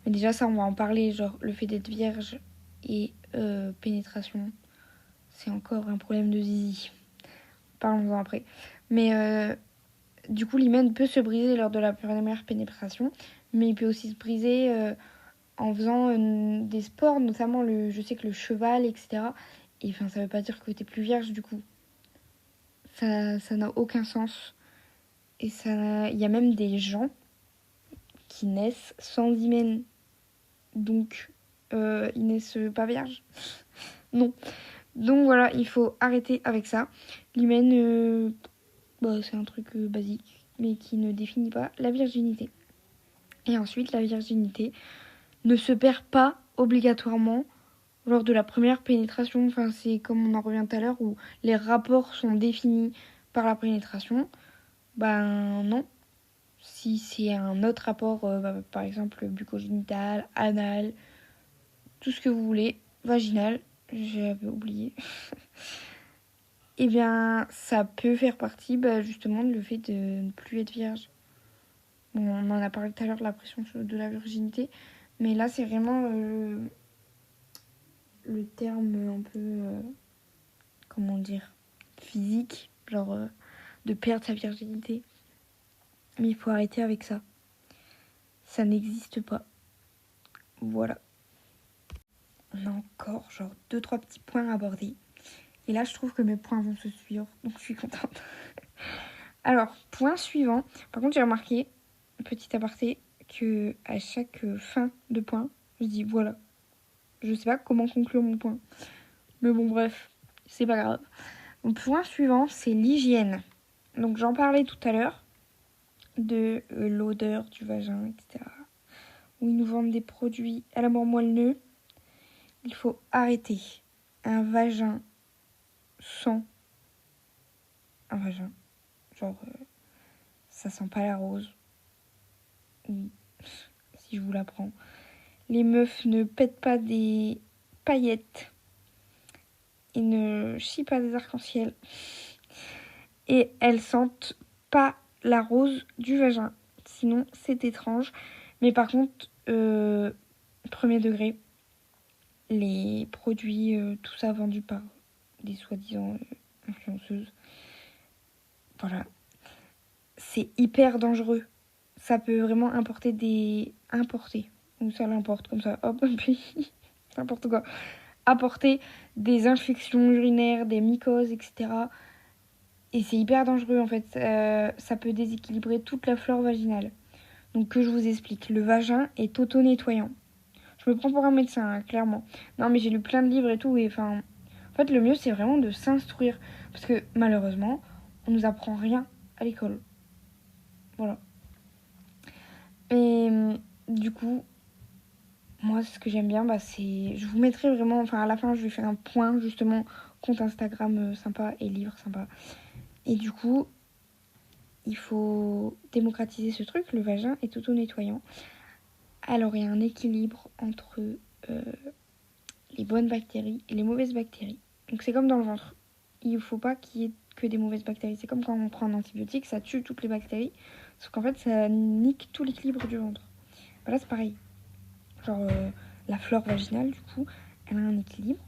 Mais déjà, ça, on va en parler. Genre, le fait d'être vierge et pénétration, c'est encore un problème de zizi. Parlons-en après. Mais du coup, l'hymen peut se briser lors de la première pénétration, mais il peut aussi se briser en faisant des sports, notamment je sais que le cheval, etc. Et enfin, ça veut pas dire que t'es plus vierge du coup. Ça n'a aucun sens. Et il y a même des gens qui naissent sans hymen. Donc, ils naissent pas vierges. Non. Donc voilà, il faut arrêter avec ça. L'hymen, c'est un truc basique, mais qui ne définit pas la virginité. Et ensuite, la virginité ne se perd pas obligatoirement lors de la première pénétration. Enfin, c'est comme on en revient tout à l'heure, où les rapports sont définis par la pénétration. Ben non. Si c'est un autre rapport, par exemple bucogénital, anal, tout ce que vous voulez, vaginal, j'avais oublié, eh bien ça peut faire partie justement de le fait de ne plus être vierge. Bon, on en a parlé tout à l'heure de la pression de la virginité, mais là c'est vraiment le terme un peu, comment dire, physique, genre de perdre sa virginité. Mais il faut arrêter avec ça. Ça n'existe pas. Voilà. On a encore genre 2-3 petits points à aborder. Et là, je trouve que mes points vont se suivre, donc je suis contente. Alors, point suivant. Par contre, j'ai remarqué, petit aparté, que à chaque fin de point, je dis voilà. Je sais pas comment conclure mon point. Mais bon, bref, c'est pas grave. Mon point suivant, c'est l'hygiène. Donc, j'en parlais tout à l'heure de l'odeur du vagin, etc. Où ils nous vendent des produits à la mort moelleux. Il faut arrêter. Un vagin sans un vagin, genre ça sent pas la rose, si je vous l'apprends. Les meufs ne pètent pas des paillettes et ne chient pas des arcs-en-ciel, et elles sentent pas la rose du vagin, sinon c'est étrange. Mais par contre, premier degré, les produits, tout ça vendu par des soi-disant influenceuses, voilà, c'est hyper dangereux. Ça peut vraiment importer, ou ça l'importe comme ça, hop, puis n'importe quoi. Apporter des infections urinaires, des mycoses, etc. Et c'est hyper dangereux en fait. Ça peut déséquilibrer toute la flore vaginale. Donc que je vous explique. Le vagin est auto-nettoyant. Je me prends pour un médecin, hein, clairement. Non, mais j'ai lu plein de livres et tout. Et enfin, en fait, le mieux, c'est vraiment de s'instruire. Parce que malheureusement, on nous apprend rien à l'école. Voilà. Et du coup, moi, ce que j'aime bien, c'est... Je vous mettrai vraiment... Enfin, à la fin, je vais faire un point, justement, compte Instagram sympa et livre sympa. Et du coup, il faut démocratiser ce truc. Le vagin est auto-nettoyant. Alors, il y a un équilibre entre les bonnes bactéries et les mauvaises bactéries. Donc, c'est comme dans le ventre. Il ne faut pas qu'il y ait que des mauvaises bactéries. C'est comme quand on prend un antibiotique, ça tue toutes les bactéries. Sauf qu'en fait, ça nique tout l'équilibre du ventre. Voilà, c'est pareil. Genre, la flore vaginale, du coup, elle a un équilibre.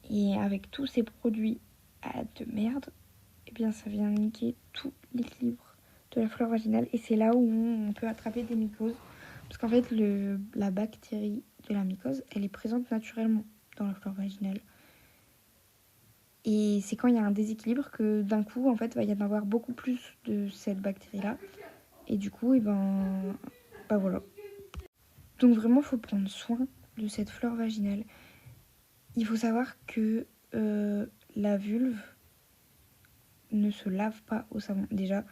Et avec tous ces produits de merde, eh bien ça vient niquer tout l'équilibre de la flore vaginale. Et c'est là où on peut attraper des mycoses. Parce qu'en fait, la bactérie de la mycose, elle est présente naturellement dans la flore vaginale. Et c'est quand il y a un déséquilibre que d'un coup, en fait, il va y en avoir beaucoup plus de cette bactérie-là. Et du coup, voilà. Donc vraiment, il faut prendre soin de cette flore vaginale. Il faut savoir que la vulve ne se lave pas au savon. Déjà,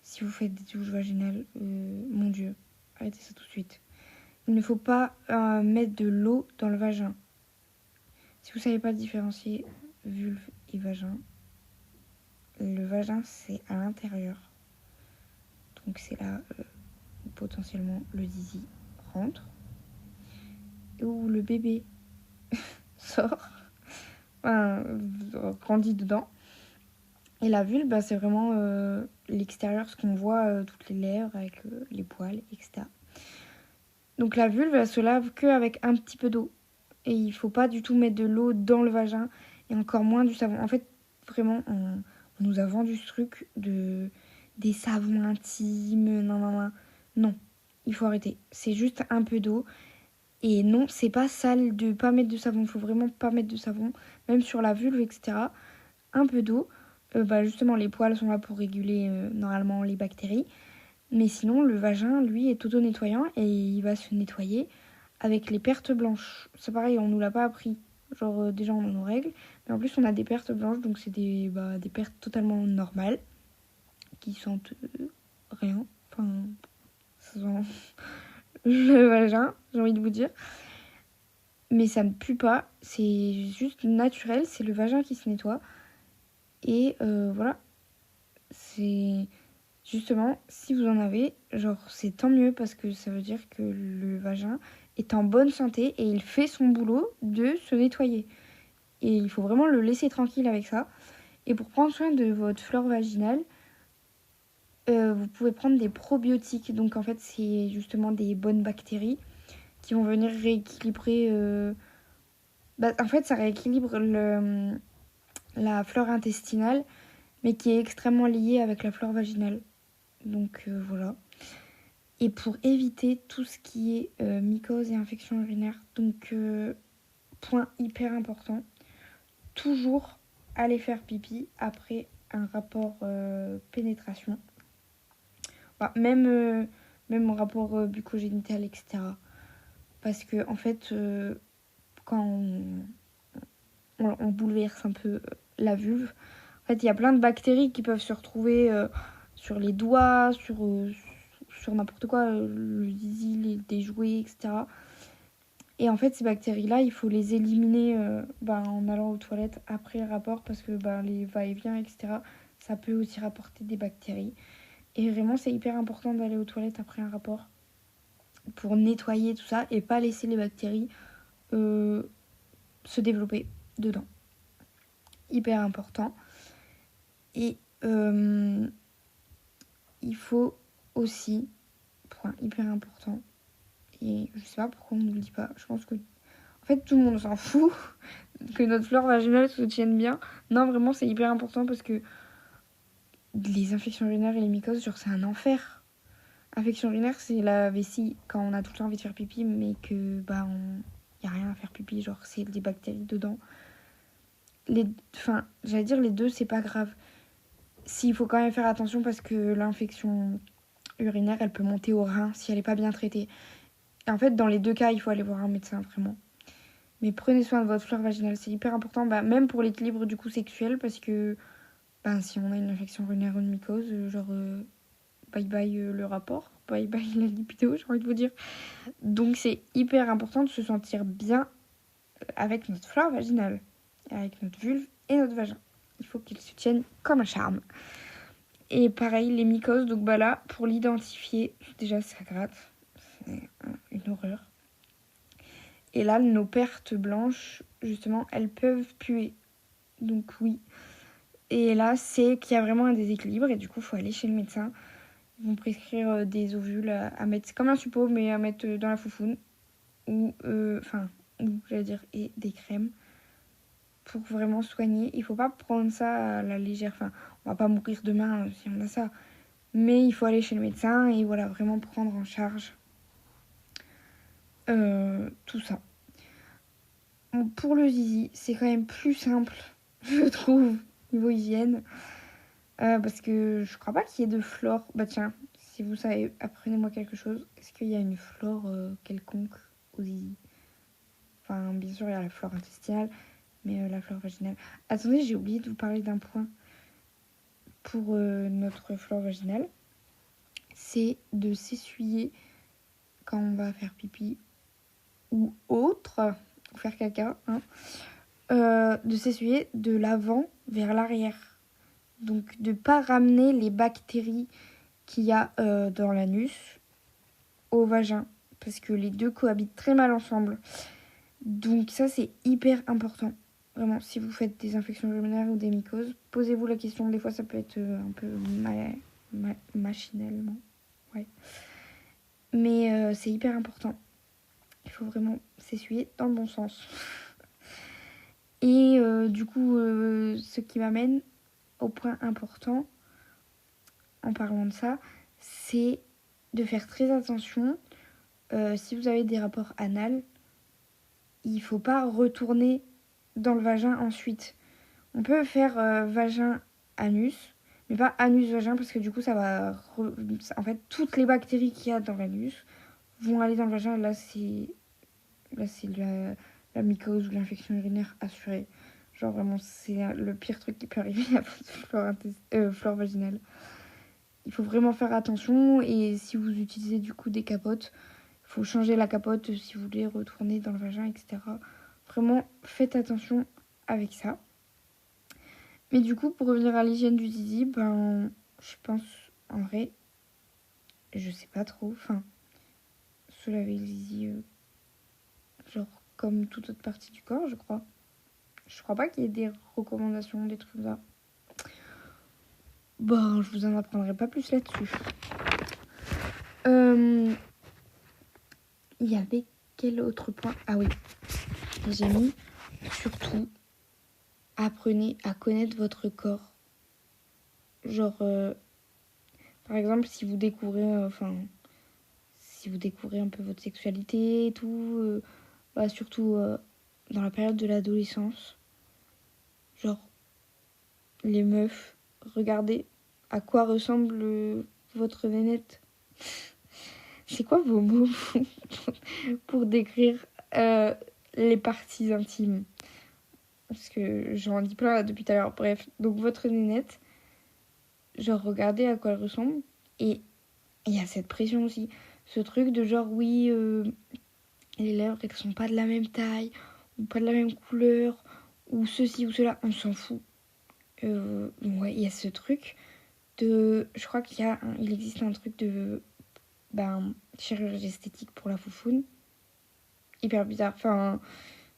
si vous faites des douches vaginales, mon Dieu, arrêtez ça tout de suite. Il ne faut pas mettre de l'eau dans le vagin. Si vous ne savez pas différencier vulve et vagin, le vagin, c'est à l'intérieur. Donc c'est là où potentiellement le zizi rentre. Et où le bébé sort, grandit dedans. Et la vulve, c'est vraiment l'extérieur, ce qu'on voit, toutes les lèvres avec les poils, etc. Donc la vulve, elle se lave qu'avec un petit peu d'eau. Et il faut pas du tout mettre de l'eau dans le vagin et encore moins du savon. En fait, vraiment, on nous a vendu ce truc des savons intimes. Non, il faut arrêter. C'est juste un peu d'eau. Et non, c'est pas sale de pas mettre de savon. Il faut vraiment pas mettre de savon, même sur la vulve, etc. Un peu d'eau. Justement, les poils sont là pour réguler normalement les bactéries. Mais sinon, le vagin, lui, est auto-nettoyant et il va se nettoyer avec les pertes blanches. C'est pareil, on nous l'a pas appris. Genre, déjà, on a nos règles, mais en plus, on a des pertes blanches, donc c'est des pertes totalement normales, qui sentent rien. Enfin, ça sent le vagin, j'ai envie de vous dire. Mais ça ne pue pas, c'est juste naturel, c'est le vagin qui se nettoie. Et voilà, c'est... Justement, si vous en avez, genre c'est tant mieux parce que ça veut dire que le vagin est en bonne santé et il fait son boulot de se nettoyer. Et il faut vraiment le laisser tranquille avec ça. Et pour prendre soin de votre flore vaginale, vous pouvez prendre des probiotiques. Donc en fait, c'est justement des bonnes bactéries qui vont venir rééquilibrer... en fait, ça rééquilibre la flore intestinale, mais qui est extrêmement liée avec la flore vaginale. Donc voilà. Et pour éviter tout ce qui est mycose et infection urinaire, donc point hyper important, toujours aller faire pipi après un rapport pénétration. Même en rapport bucco-génital, etc. Parce que en fait, quand on bouleverse un peu la vulve, en fait, il y a plein de bactéries qui peuvent se retrouver sur les doigts, sur n'importe quoi, le zizi, des jouets, etc. Et en fait, ces bactéries-là, il faut les éliminer en allant aux toilettes après le rapport parce que les va-et-vient, etc., ça peut aussi rapporter des bactéries. Et vraiment, c'est hyper important d'aller aux toilettes après un rapport pour nettoyer tout ça et pas laisser les bactéries se développer dedans. Hyper important. Et il faut aussi, point hyper important, et je sais pas pourquoi on ne nous le dit pas, je pense que en fait tout le monde s'en fout que notre flore vaginale se tienne bien. Non, vraiment c'est hyper important parce que les infections urinaires et les mycoses, genre c'est un enfer. Infection urinaire, c'est la vessie quand on a tout le temps envie de faire pipi mais que y a rien à faire pipi, genre c'est des bactéries dedans. J'allais dire les deux, c'est pas grave. S'il faut quand même faire attention parce que l'infection urinaire, elle peut monter au rein si elle n'est pas bien traitée. Et en fait, dans les deux cas, il faut aller voir un médecin, vraiment. Mais prenez soin de votre flore vaginale, c'est hyper important, même pour l'équilibre du coup sexuel, parce que si on a une infection urinaire ou une mycose, bye bye le rapport, bye bye la libido, j'ai envie de vous dire. Donc c'est hyper important de se sentir bien avec notre flore vaginale, avec notre vulve et notre vagin. Il faut qu'ils se tiennent comme un charme. Et pareil, les mycoses, donc là, pour l'identifier, déjà ça gratte, c'est une horreur. Et là, nos pertes blanches, justement, elles peuvent puer. Donc oui. Et là, c'est qu'il y a vraiment un déséquilibre et du coup, il faut aller chez le médecin. Ils vont prescrire des ovules à mettre, c'est comme un suppôt, mais à mettre dans la foufoune. Et des crèmes. pour vraiment soigner. Il faut pas prendre ça à la légère. Enfin, on va pas mourir demain si on a ça. Mais il faut aller chez le médecin et voilà, vraiment prendre en charge tout ça. Bon, pour le zizi, c'est quand même plus simple, je trouve, niveau hygiène. Parce que je crois pas qu'il y ait de flore. Bah tiens, si vous savez, apprenez-moi quelque chose. Est-ce qu'il y a une flore quelconque au zizi? Enfin, bien sûr, il y a la flore intestinale, mais la flore vaginale. Attendez, j'ai oublié de vous parler d'un point pour notre flore vaginale. C'est de s'essuyer quand on va faire pipi ou autre, ou faire caca, hein, de s'essuyer de l'avant vers l'arrière. Donc de ne pas ramener les bactéries qu'il y a dans l'anus au vagin, parce que les deux cohabitent très mal ensemble. Donc ça, c'est hyper important. Vraiment, si vous faites des infections urinaires ou des mycoses, posez-vous la question. Des fois, ça peut être un peu machinalement. Ouais. Mais c'est hyper important. Il faut vraiment s'essuyer dans le bon sens. Et du coup, ce qui m'amène au point important, en parlant de ça, c'est de faire très attention. Si vous avez des rapports anals, il ne faut pas retourner dans le vagin ensuite. On peut faire vagin-anus, mais pas anus-vagin, parce que du coup, ça va... En fait, toutes les bactéries qu'il y a dans l'anus vont aller dans le vagin. Là, c'est la mycose ou l'infection urinaire assurée. Genre, vraiment, c'est le pire truc qui peut arriver à votre flore vaginale. Il faut vraiment faire attention. Et si vous utilisez du coup des capotes, il faut changer la capote si vous voulez retourner dans le vagin, etc. Vraiment, faites attention avec ça. Mais du coup, pour revenir à l'hygiène du zizi, je pense, en vrai, je sais pas trop. Enfin, se laver le zizi, genre comme toute autre partie du corps, je crois. Je crois pas qu'il y ait des recommandations, des trucs comme ça. Bon, je vous en apprendrai pas plus là-dessus. Il y avait quel autre point? Ah oui, j'ai mis surtout apprenez à connaître votre corps. Genre, par exemple, si vous découvrez, si vous découvrez un peu votre sexualité et tout, surtout dans la période de l'adolescence, genre les meufs, regardez à quoi ressemble votre nénette. C'est quoi vos mots pour décrire les parties intimes? Parce que j'en dis plein là depuis tout à l'heure. Bref, donc votre nénette, genre regardez à quoi elle ressemble. Et il y a cette pression aussi. Ce truc de genre oui, les lèvres elles sont pas de la même taille, ou pas de la même couleur, ou ceci ou cela, on s'en fout. Ouais, il y a ce truc de... Je crois il existe un truc de chirurgie esthétique pour la foufoune. Hyper bizarre. Enfin,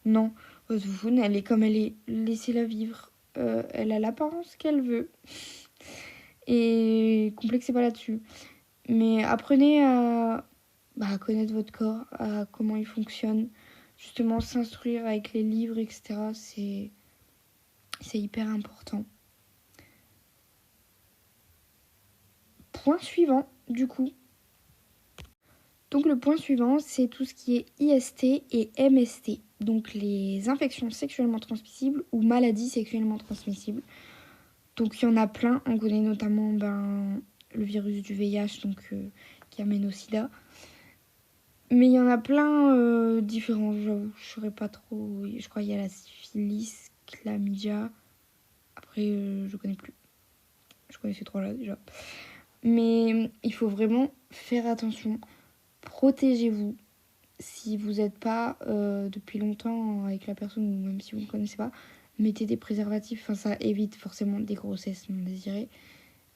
non. Votre foufoune, elle est comme elle est. Laissez-la vivre. Elle a l'apparence qu'elle veut. Et complexez pas là-dessus. Mais apprenez à connaître votre corps, à comment il fonctionne. Justement, s'instruire avec les livres, etc. C'est hyper important. Point suivant, du coup. Donc le point suivant, c'est tout ce qui est IST et MST. Donc les infections sexuellement transmissibles ou maladies sexuellement transmissibles. Donc il y en a plein. On connaît notamment le virus du VIH qui amène au sida. Mais il y en a plein différents. Je saurais pas trop. Je crois qu'il y a la syphilis, chlamydia. Après, je connais plus. Je connais ces trois-là déjà. Mais il faut vraiment faire attention. Protégez-vous. Si vous n'êtes pas depuis longtemps avec la personne ou même si vous ne connaissez pas, mettez des préservatifs. Enfin, ça évite forcément des grossesses non désirées,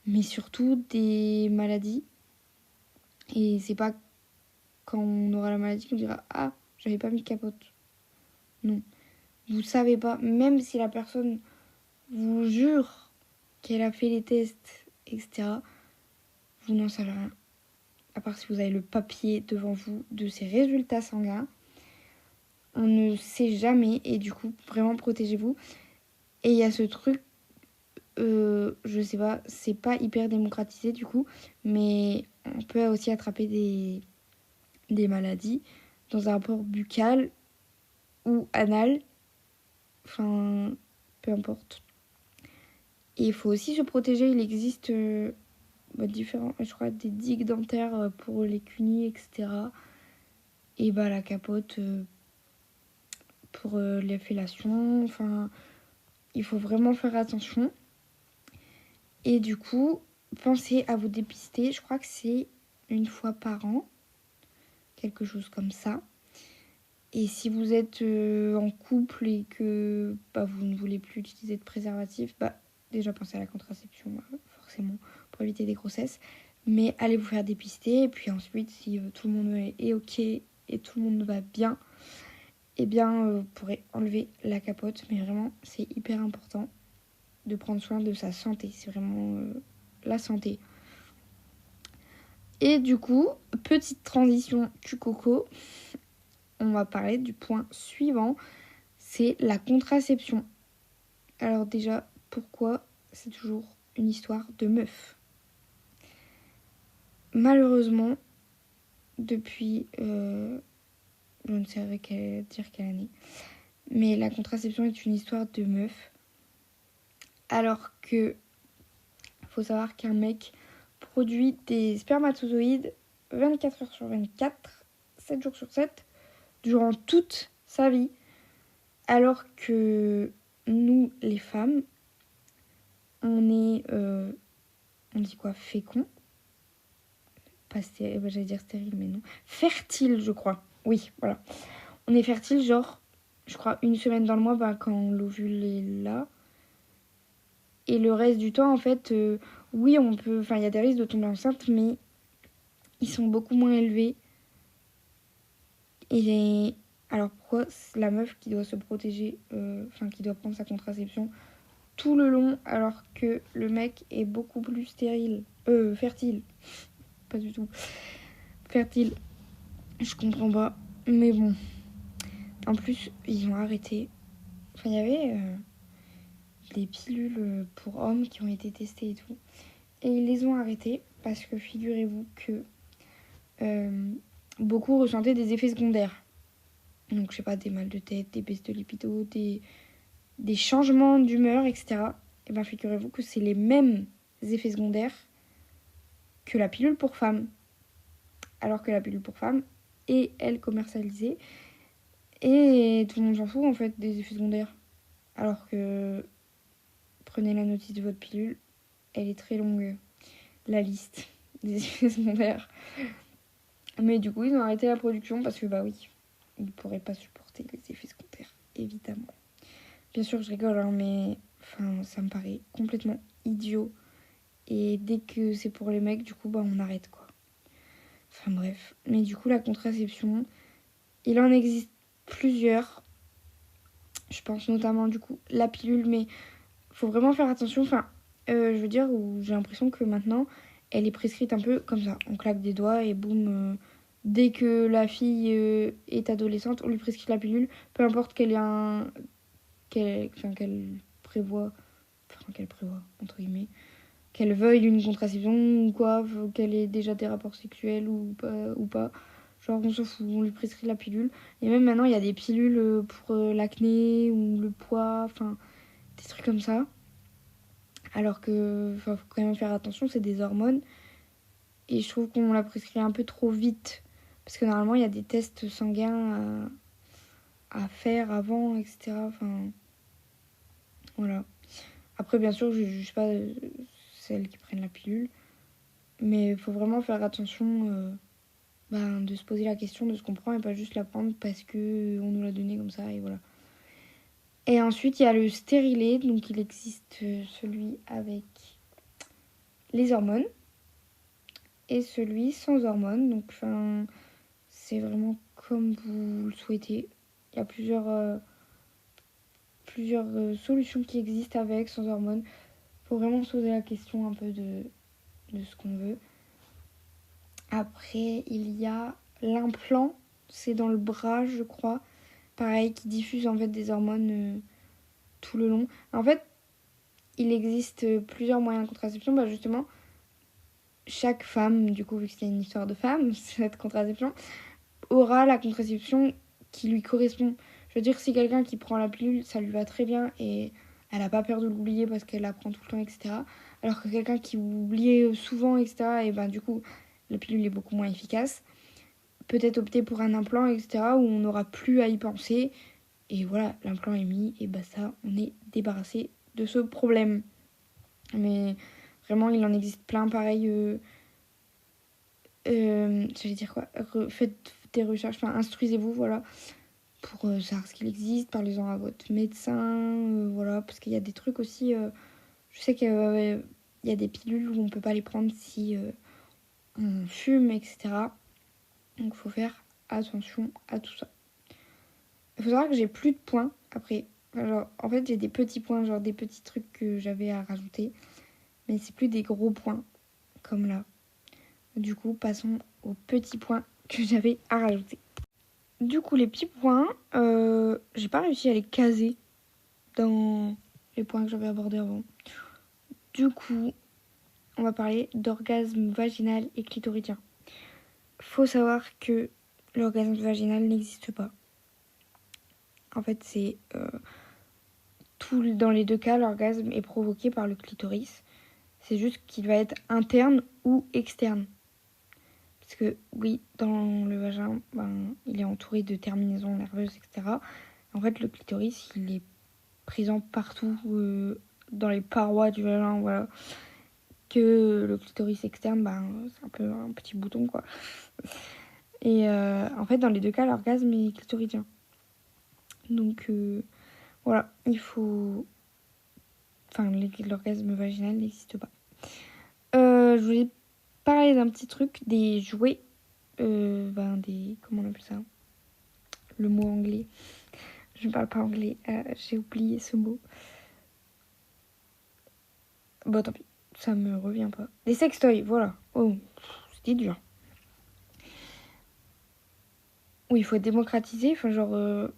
mais surtout des maladies. Et c'est pas quand on aura la maladie qu'on dira ah, j'avais pas mis de capote. Non, vous savez pas. Même si la personne vous jure qu'elle a fait les tests, etc., vous n'en savez rien. À part si vous avez le papier devant vous de ses résultats sanguins. on ne sait jamais. Et du coup, vraiment, protégez-vous. Et il y a ce truc, je sais pas, c'est pas hyper démocratisé du coup, mais on peut aussi attraper des maladies dans un rapport buccal ou anal. Enfin, peu importe. Et il faut aussi se protéger. Il existe différents, je crois, des digues dentaires pour les cunis, etc. Et la capote pour les fellations. Enfin, il faut vraiment faire attention. Et du coup, pensez à vous dépister. Je crois que c'est une fois par an. Quelque chose comme ça. Et si vous êtes en couple et que vous ne voulez plus utiliser de préservatif, déjà pensez à la contraception, forcément, pour éviter des grossesses. Mais allez vous faire dépister. Et puis ensuite, si tout le monde est OK et tout le monde va bien, eh bien, vous pourrez enlever la capote. Mais vraiment, c'est hyper important de prendre soin de sa santé. C'est vraiment la santé. Et du coup, petite transition du coco. On va parler du point suivant, c'est la contraception. Alors déjà, pourquoi c'est toujours une histoire de meuf? Malheureusement, depuis, je ne saurais dire quelle année, mais la contraception est une histoire de meuf. Alors que, faut savoir qu'un mec produit des spermatozoïdes 24 heures sur 24, 7 jours sur 7, durant toute sa vie. Alors que nous, les femmes, on est, on dit quoi, fécond? Pas stérile, j'allais dire stérile, mais non. Fertile, je crois. Oui, voilà. On est fertile, genre, je crois, une semaine dans le mois, quand l'ovule est là. Et le reste du temps, en fait, oui, on peut. Enfin, il y a des risques de tomber enceinte, mais ils sont beaucoup moins élevés. Et alors, pourquoi la meuf qui doit se protéger, qui doit prendre sa contraception tout le long, alors que le mec est beaucoup plus stérile, fertile, pas du tout, fertile, je comprends pas, mais bon. En plus, ils ont arrêté. Enfin, il y avait des pilules pour hommes qui ont été testées et tout, et ils les ont arrêtées parce que figurez-vous que beaucoup ressentaient des effets secondaires. Donc, je sais pas, des mal de tête, des baisses de lipido, des changements d'humeur, etc. Et figurez-vous que c'est les mêmes effets secondaires que la pilule pour femmes. Alors que la pilule pour femmes est, elle, commercialisée. Et tout le monde s'en fout, en fait, des effets secondaires. Alors que, prenez la notice de votre pilule, elle est très longue, la liste des effets secondaires. Mais du coup, ils ont arrêté la production parce que, oui, ils ne pourraient pas supporter les effets secondaires, évidemment. Bien sûr, je rigole, mais ça me paraît complètement idiot. Et dès que c'est pour les mecs, du coup, on arrête, quoi. Enfin bref. Mais du coup, la contraception, il en existe plusieurs. Je pense notamment, du coup, la pilule, mais faut vraiment faire attention. Je veux dire, où j'ai l'impression que maintenant, elle est prescrite un peu comme ça. On claque des doigts et boum, dès que la fille est adolescente, on lui prescrit la pilule. Peu importe qu'elle prévoit, entre guillemets, qu'elle veuille une contraception ou quoi, qu'elle ait déjà des rapports sexuels ou pas. Genre, on s'en fout, on lui prescrit la pilule. Et même maintenant, il y a des pilules pour l'acné ou le poids, des trucs comme ça. Alors que, faut quand même faire attention, c'est des hormones. Et je trouve qu'on la prescrit un peu trop vite. Parce que normalement, il y a des tests sanguins à faire avant, etc. Voilà. Après, bien sûr, je ne juge pas celles qui prennent la pilule. Mais il faut vraiment faire attention de se poser la question de ce qu'on prend et pas juste la prendre parce qu'on nous l'a donné comme ça et voilà. Et ensuite, il y a le stérilet. Donc, il existe celui avec les hormones et celui sans hormones. Donc, c'est vraiment comme vous le souhaitez. Il y a plusieurs solutions qui existent avec, sans hormones. Il faut vraiment se poser la question un peu de ce qu'on veut. Après, il y a l'implant. C'est dans le bras, je crois. pareil, qui diffuse en fait des hormones tout le long. En fait, il existe plusieurs moyens de contraception. Bah justement, chaque femme, du coup, vu que c'est une histoire de femme, cette contraception, aura la contraception qui lui correspond. Je veux dire, si quelqu'un qui prend la pilule, ça lui va très bien et elle n'a pas peur de l'oublier parce qu'elle la prend tout le temps, etc. Alors que quelqu'un qui oublie souvent, etc., et ben du coup, la pilule est beaucoup moins efficace. Peut-être opter pour un implant, etc., où on n'aura plus à y penser. Et voilà, l'implant est mis, et bah ça, on est débarrassé de ce problème. Mais vraiment, il en existe plein, pareil. J'allais dire quoi, faites des recherches, enfin, instruisez-vous, voilà, pour savoir ce qu'il existe. Parlez-en à votre médecin, voilà, parce qu'il y a des trucs aussi. Je sais qu'il y a des pilules où on peut pas les prendre si on fume, etc. Donc, il faut faire attention à tout ça. Il faut savoir que j'ai plus de points après. Enfin, genre, en fait, j'ai des petits points, genre des petits trucs que j'avais à rajouter. Mais c'est plus des gros points, comme là. Du coup, passons aux petits points que j'avais à rajouter. Du coup, les petits points, j'ai pas réussi à les caser dans les points que j'avais abordés avant. Du coup, on va parler d'orgasme vaginal et clitoridien. Faut savoir que l'orgasme vaginal n'existe pas. En fait, c'est dans les deux cas, l'orgasme est provoqué par le clitoris. C'est juste qu'il va être interne ou externe. Parce que oui, dans le vagin, il est entouré de terminaisons nerveuses, etc. En fait, le clitoris, il est présent partout dans les parois du vagin, voilà. Que le clitoris externe, c'est un peu un petit bouton, quoi. Et en fait, dans les deux cas, l'orgasme est clitoridien. Donc, voilà, il faut... Enfin, l'orgasme vaginal n'existe pas. Je voulais parler d'un petit truc, des jouets. Comment on appelle ça ? Le mot anglais. Je ne parle pas anglais, j'ai oublié ce mot. Bon, tant pis, ça me revient pas. Des sextoys, voilà. Oh, c'était dur. Oui, il faut démocratiser, enfin genre...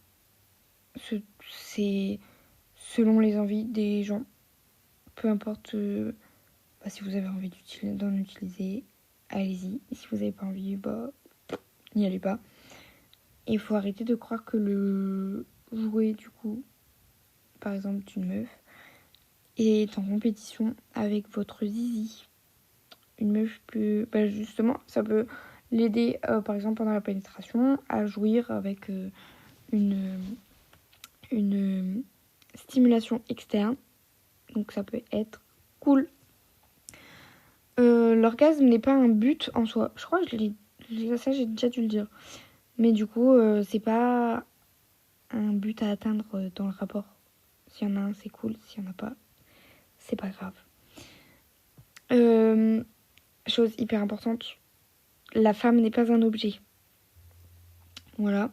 c'est selon les envies des gens. Peu importe si vous avez envie d'en utiliser, allez-y. Et si vous n'avez pas envie, n'y allez pas. Et il faut arrêter de croire que le jouet, du coup, par exemple d'une meuf, est en compétition avec votre zizi. Une meuf peut... justement, ça peut l'aider, par exemple, pendant la pénétration, à jouir avec une stimulation externe. Donc ça peut être cool. L'orgasme n'est pas un but en soi. Je crois que ça j'ai déjà dû le dire. Mais du coup, c'est pas un but à atteindre dans le rapport. S'il y en a un, c'est cool. S'il y en a pas, c'est pas grave. Chose hyper importante, la femme n'est pas un objet. Voilà.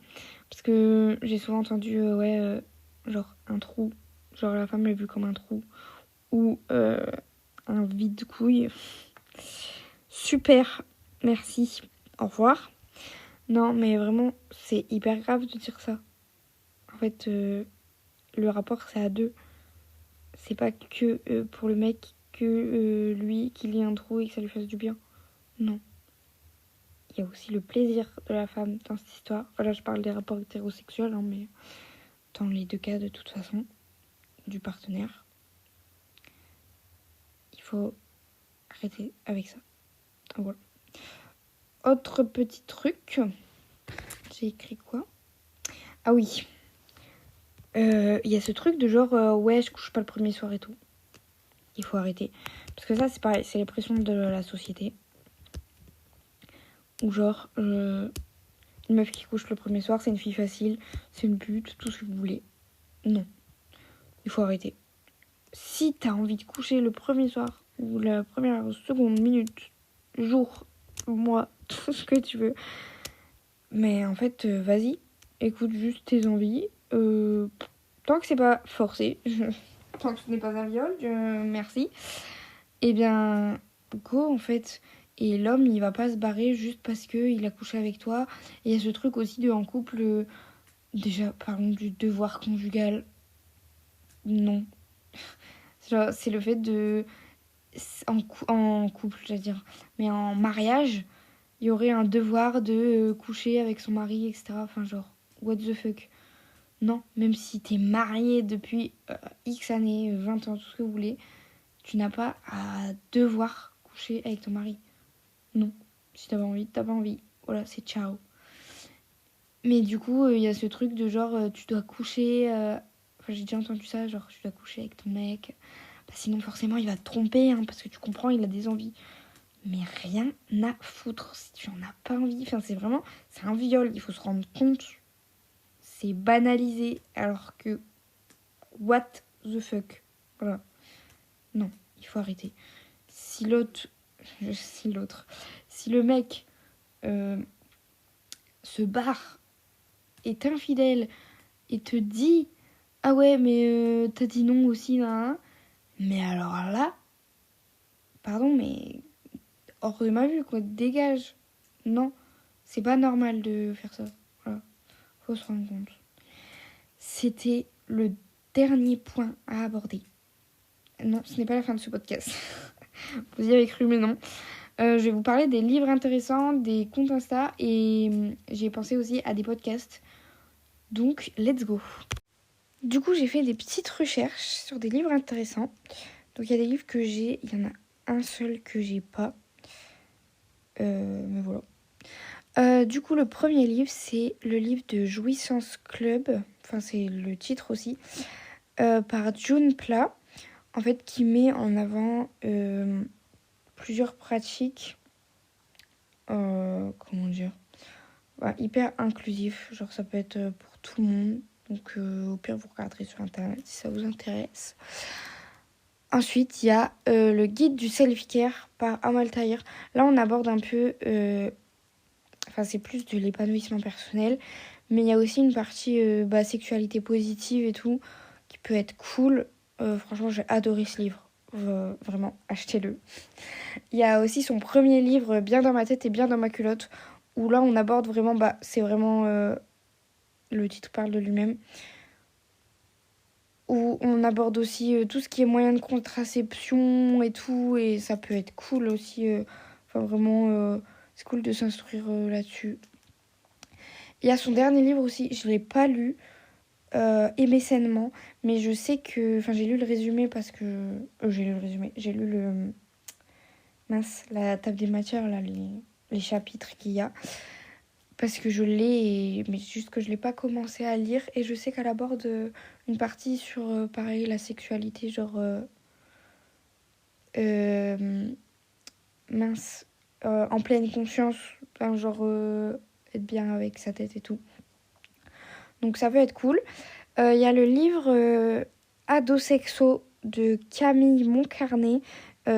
Parce que j'ai souvent entendu, genre un trou. Genre la femme est vue comme un trou. Ou un vide-couille. Super, merci, au revoir. Non, mais vraiment, c'est hyper grave de dire ça. En fait, le rapport, c'est à deux. C'est pas que pour le mec, que lui, qu'il ait un trou et que ça lui fasse du bien. Non. Il y a aussi le plaisir de la femme dans cette histoire. Voilà, je parle des rapports hétérosexuels, mais dans les deux cas, de toute façon, du partenaire. Il faut arrêter avec ça. Donc, voilà. Autre petit truc. J'ai écrit quoi ? Ah oui. Il y a ce truc de genre, je couche pas le premier soir et tout. Il faut arrêter. Parce que ça, c'est pareil, c'est les pressions de la société. Ou genre, une meuf qui couche le premier soir, c'est une fille facile, c'est une pute, tout ce que vous voulez. Non. Il faut arrêter. Si t'as envie de coucher le premier soir, ou la première seconde, minute, jour, mois, tout ce que tu veux. Mais en fait, vas-y, écoute juste tes envies. Tant que c'est pas forcé, tant que ce n'est pas un viol, merci. Eh bien, go en fait. Et l'homme, il va pas se barrer juste parce qu'il a couché avec toi. Et il y a ce truc aussi de en couple, déjà, parlons du devoir conjugal. Non. Genre, c'est le fait de... En couple, j'allais dire. Mais en mariage, il y aurait un devoir de coucher avec son mari, etc. Enfin, genre, what the fuck. Non, même si t'es marié depuis X années, 20 ans, tout ce que vous voulez, tu n'as pas à devoir coucher avec ton mari. Non. Si t'as pas envie, t'as pas envie. Voilà, c'est ciao. Mais du coup, il y a ce truc de genre, tu dois coucher... Enfin, j'ai déjà entendu ça, genre, tu dois coucher avec ton mec. Bah, sinon, forcément, il va te tromper, hein, parce que tu comprends, il a des envies. Mais rien à foutre si tu en as pas envie. Enfin, c'est vraiment... C'est un viol, il faut se rendre compte. C'est banalisé, alors que... What the fuck. Voilà. Non, il faut arrêter. Si le mec se barre, est infidèle et te dit ah ouais mais t'as dit non aussi là, mais alors là, pardon mais hors de ma vue quoi, dégage. Non, c'est pas normal de faire ça. Voilà, faut se rendre compte. C'était le dernier point à aborder. Non, ce n'est pas la fin de ce podcast. Vous y avez cru, mais non. Je vais vous parler des livres intéressants, des comptes Insta et j'ai pensé aussi à des podcasts. Donc, let's go. Du coup, j'ai fait des petites recherches sur des livres intéressants. Donc, il y a des livres que j'ai, il y en a un seul que j'ai pas. Mais voilà. Du coup, le premier livre, c'est le livre de Jouissance Club. Enfin, c'est le titre aussi. Par June Pla. En fait, qui met en avant plusieurs pratiques. Comment dire, hyper inclusif. Genre, ça peut être pour tout le monde. Donc, au pire, vous regarderez sur Internet si ça vous intéresse. Ensuite, il y a le guide du self-care par Amal Tahir. Là, on aborde un peu... c'est plus de l'épanouissement personnel. Mais il y a aussi une partie sexualité positive et tout, qui peut être cool. Franchement, j'ai adoré ce livre. Vraiment, achetez-le. Il y a aussi son premier livre, Bien dans ma tête et bien dans ma culotte, où là, on aborde vraiment... c'est vraiment... le titre parle de lui-même. Où on aborde aussi tout ce qui est moyen de contraception et tout, et ça peut être cool aussi. Vraiment, c'est cool de s'instruire là-dessus. Il y a son dernier livre aussi, je ne l'ai pas lu, Aimer sainement, mais je sais que... Enfin, j'ai lu le résumé parce que... j'ai lu le... la table des matières, là, les chapitres qu'il y a. Parce que je l'ai, mais juste que je ne l'ai pas commencé à lire. Et je sais qu'elle aborde une partie sur, pareil, la sexualité, genre... en pleine conscience, enfin, genre être bien avec sa tête et tout. Donc ça peut être cool. Il y a le livre Adosexo de Camille Moncarnet.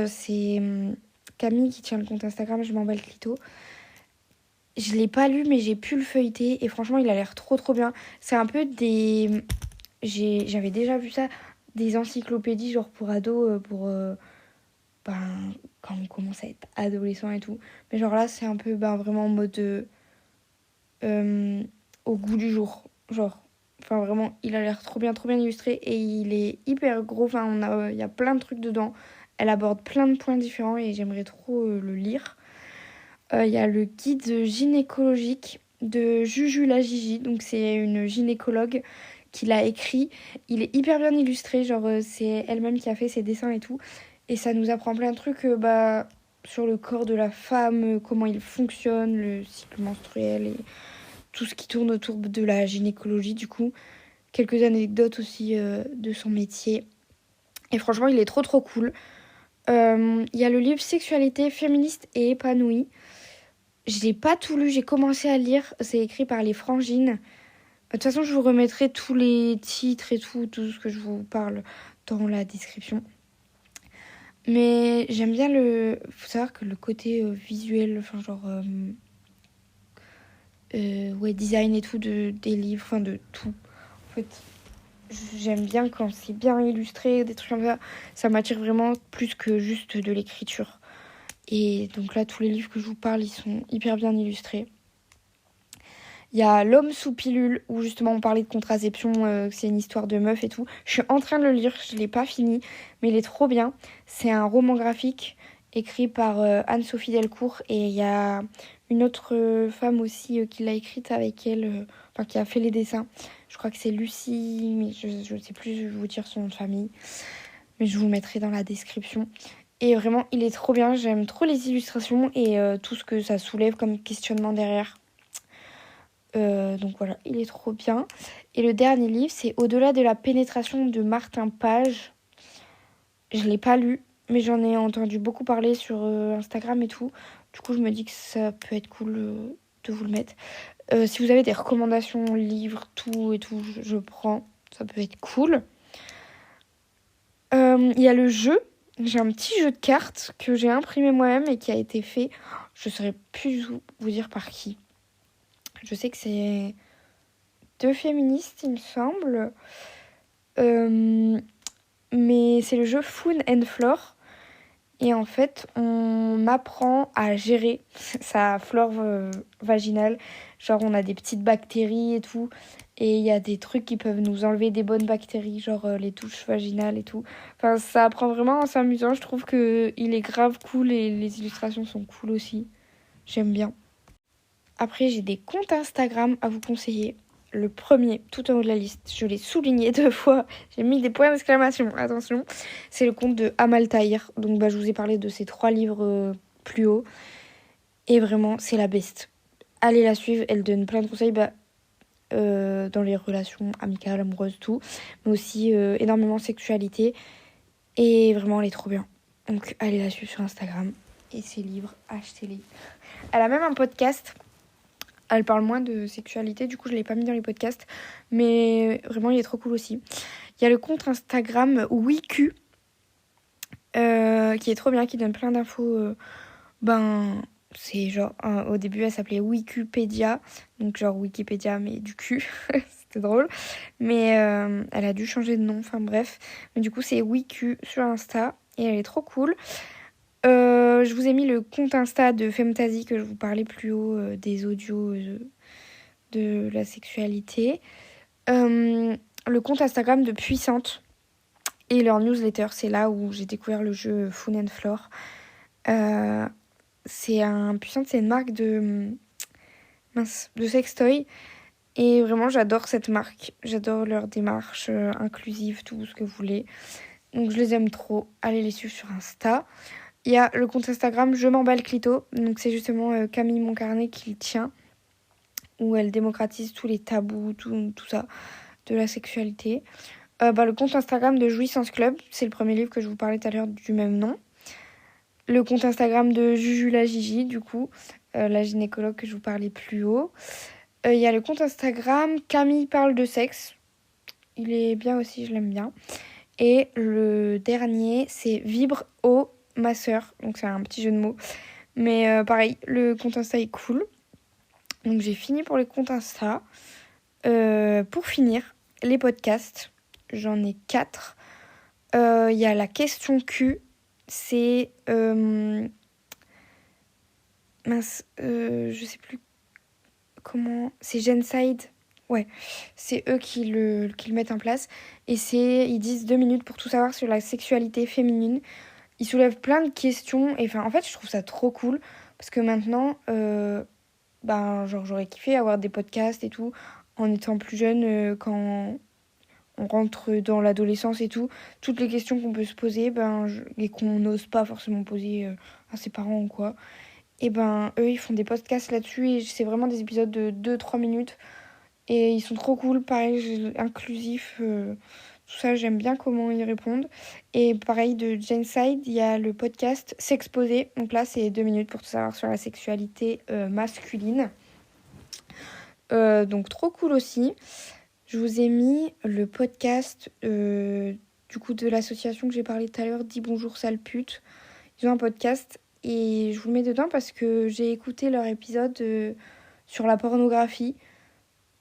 C'est Camille qui tient le compte Instagram, je m'emballe clito. Je l'ai pas lu, mais j'ai pu le feuilleter et franchement, il a l'air trop trop bien. C'est un peu des... J'avais déjà vu ça, des encyclopédies genre pour ados, quand on commence à être adolescent et tout. Mais genre là, c'est un peu vraiment en mode au goût du jour. Genre, enfin vraiment, il a l'air trop bien illustré et il est hyper gros. Enfin, il y a plein de trucs dedans. Elle aborde plein de points différents et j'aimerais trop le lire. Il y a le guide gynécologique de Juju la Gigi. Donc c'est une gynécologue qui l'a écrit. Il est hyper bien illustré. Genre c'est elle-même qui a fait ses dessins et tout. Et ça nous apprend plein de trucs sur le corps de la femme, comment il fonctionne, le cycle menstruel et tout ce qui tourne autour de la gynécologie du coup. Quelques anecdotes aussi de son métier. Et franchement, il est trop trop cool. Il y a le livre Sexualité féministe et épanouie. Je l'ai pas tout lu, j'ai commencé à lire. C'est écrit par les Frangines. De toute façon, je vous remettrai tous les titres et tout ce que je vous parle dans la description. Mais j'aime bien faut savoir que le côté visuel, enfin genre... design et tout des livres, enfin de tout. En fait, j'aime bien quand c'est bien illustré, des trucs comme ça. Ça m'attire vraiment plus que juste de l'écriture. Et donc là, tous les livres que je vous parle, ils sont hyper bien illustrés. Il y a L'homme sous pilule, où justement on parlait de contraception, que c'est une histoire de meuf et tout. Je suis en train de le lire, je ne l'ai pas fini, mais il est trop bien. C'est un roman graphique écrit par Anne-Sophie Delcourt, et il y a une autre femme aussi qui l'a écrite avec elle, enfin qui a fait les dessins. Je crois que c'est Lucie, mais je ne sais plus vous dire son nom de famille. Mais je vous mettrai dans la description. Et vraiment, il est trop bien. J'aime trop les illustrations et tout ce que ça soulève comme questionnement derrière. Donc voilà, il est trop bien. Et le dernier livre, c'est Au-delà de la pénétration de Martin Page. Je ne l'ai pas lu, mais j'en ai entendu beaucoup parler sur Instagram et tout. Du coup, je me dis que ça peut être cool de vous le mettre. Si vous avez des recommandations, livres, tout et tout, je prends. Ça peut être cool. Il y a le jeu. J'ai un petit jeu de cartes que j'ai imprimé moi-même et qui a été fait. Je ne saurais plus vous dire par qui. Je sais que c'est 2 féministes, il me semble. Mais c'est le jeu Faune and Flore. Et en fait, on apprend à gérer sa flore vaginale. Genre, on a des petites bactéries et tout. Et il y a des trucs qui peuvent nous enlever des bonnes bactéries, genre les douches vaginales et tout. Enfin, ça apprend vraiment en s'amusant. Je trouve qu'il est grave cool et les illustrations sont cool aussi. J'aime bien. Après, j'ai des comptes Instagram à vous conseiller. Le premier, tout en haut de la liste, je l'ai souligné 2 fois. J'ai mis des points d'exclamation, attention. C'est le compte de Amal Tahir. Donc, je vous ai parlé de ces 3 livres plus haut. Et vraiment, c'est la best. Allez la suivre, elle donne plein de conseils dans les relations amicales, amoureuses, tout. Mais aussi énormément sexualité. Et vraiment, elle est trop bien. Donc, allez la suivre sur Instagram. Et ses livres, achetez-les. Elle a même un podcast. Elle parle moins de sexualité, du coup je ne l'ai pas mis dans les podcasts. Mais vraiment, il est trop cool aussi. Il y a le compte Instagram WeQ, qui est trop bien, qui donne plein d'infos. C'est genre, au début elle s'appelait Wikipédia, donc genre Wikipédia mais du cul, c'était drôle. Mais elle a dû changer de nom, enfin bref. Mais du coup c'est WeQ sur Insta, et elle est trop cool. Je vous ai mis le compte Insta de Femtasy que je vous parlais plus haut, des audios de la sexualité. Le compte Instagram de Puissante et leur newsletter, c'est là où j'ai découvert le jeu Faune and Flore. Puissante, c'est une marque de sextoy. Et vraiment, j'adore cette marque. J'adore leur démarche inclusive, tout ce que vous voulez. Donc, je les aime trop. Allez les suivre sur Insta. Il y a le compte Instagram Je m'emballe clito. Donc, c'est justement Camille Moncarnet qui le tient. Où elle démocratise tous les tabous, tout ça, de la sexualité. Le compte Instagram de Jouissance Club. C'est le premier livre que je vous parlais tout à l'heure du même nom. Le compte Instagram de Juju la Gigi, du coup. La gynécologue que je vous parlais plus haut. Il y a le compte Instagram Camille parle de sexe. Il est bien aussi, je l'aime bien. Et le dernier, c'est Vibre au ma sœur. Donc c'est un petit jeu de mots. Mais pareil, le compte Insta est cool. Donc j'ai fini pour les comptes Insta. Pour finir, les podcasts. J'en ai 4. Il y a la question Q. C'est... je sais plus comment... C'est Genside. Ouais, c'est eux qui le mettent en place. Et ils disent 2 minutes pour tout savoir sur la sexualité féminine. Ils soulèvent plein de questions. Et en fait, je trouve ça trop cool. Parce que maintenant, j'aurais kiffé avoir des podcasts et tout. En étant plus jeune, quand on rentre dans l'adolescence et tout. Toutes les questions qu'on peut se poser, et qu'on n'ose pas forcément poser à ses parents ou quoi. Et eux, ils font des podcasts là-dessus. Et c'est vraiment des épisodes de 2-3 minutes. Et ils sont trop cool, pareil, inclusifs, tout ça, j'aime bien comment ils répondent. Et pareil, de Genside, il y a le podcast S'exposer. Donc là, c'est 2 minutes pour tout savoir sur la sexualité masculine. Donc trop cool aussi. Je vous ai mis le podcast du coup de l'association que j'ai parlé tout à l'heure, Dis bonjour sale pute. Ils ont un podcast et je vous le mets dedans parce que j'ai écouté leur épisode sur la pornographie.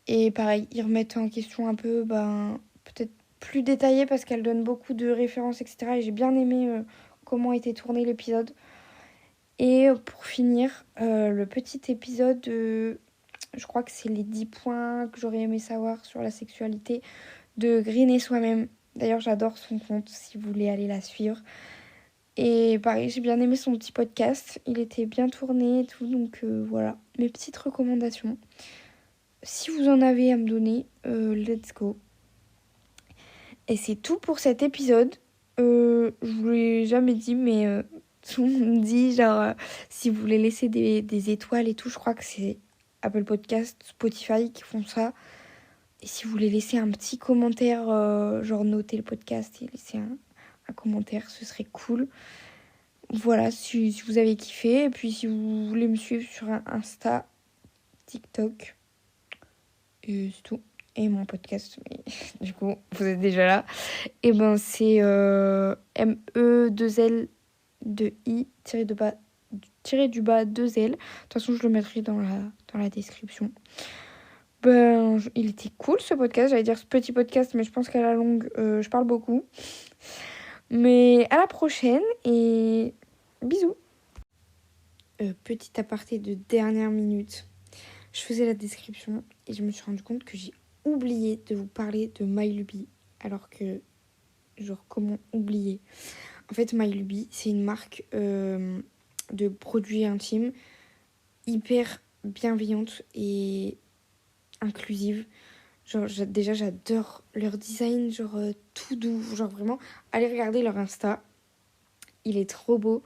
Et pareil, ils remettent en question un peu, peut-être plus détaillé parce qu'elle donne beaucoup de références, etc. Et j'ai bien aimé comment a été tourné l'épisode. Et pour finir, le petit épisode Je crois que c'est les 10 points que j'aurais aimé savoir sur la sexualité de Green et Soi-même. D'ailleurs, j'adore son compte si vous voulez aller la suivre. Et pareil, j'ai bien aimé son petit podcast. Il était bien tourné et tout. Donc voilà, mes petites recommandations. Si vous en avez à me donner, let's go. Et c'est tout pour cet épisode. Je vous l'ai jamais dit, mais tout le monde me dit, genre, si vous voulez laisser des étoiles et tout, je crois que c'est Apple Podcast, Spotify qui font ça. Et si vous voulez laisser un petit commentaire, genre noter le podcast et laisser un commentaire, ce serait cool. Voilà, si vous avez kiffé. Et puis si vous voulez me suivre sur Insta, TikTok, et c'est tout. Et mon podcast, mais du coup, vous êtes déjà là. Et ben c'est MEII tiré du bas 2L. De toute façon, je le mettrai dans la description. Ben, il était cool ce podcast. J'allais dire ce petit podcast, mais je pense qu'à la longue, je parle beaucoup. Mais à la prochaine et bisous. Petit aparté de dernière minute. Je faisais la description et je me suis rendu compte que j'ai oublié de vous parler de MyLuby. Alors que, genre, comment oublier ? En fait, MyLuby, c'est une marque de produits intimes hyper bienveillante et inclusive. Genre, déjà, j'adore leur design, genre tout doux. Genre, vraiment, allez regarder leur Insta. Il est trop beau.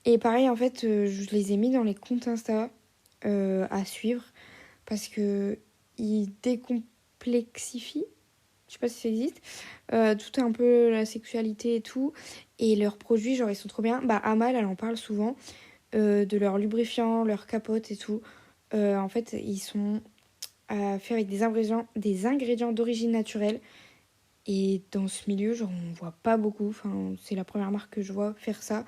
Et pareil, en fait, je les ai mis dans les comptes Insta à suivre parce que ils décomplexifient. Je sais pas si ça existe. Tout est un peu la sexualité et tout. Et leurs produits, genre, ils sont trop bien. Bah, Amal, elle en parle souvent. De leurs lubrifiants, leurs capotes et tout. En fait, ils sont faits avec des ingrédients d'origine naturelle. Et dans ce milieu, genre, on voit pas beaucoup. Enfin, c'est la première marque que je vois faire ça.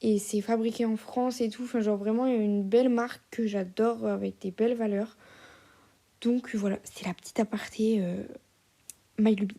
Et c'est fabriqué en France et tout. Enfin, genre, vraiment, il y a une belle marque que j'adore avec des belles valeurs. Donc, voilà, c'est la petite aparté MyLuby.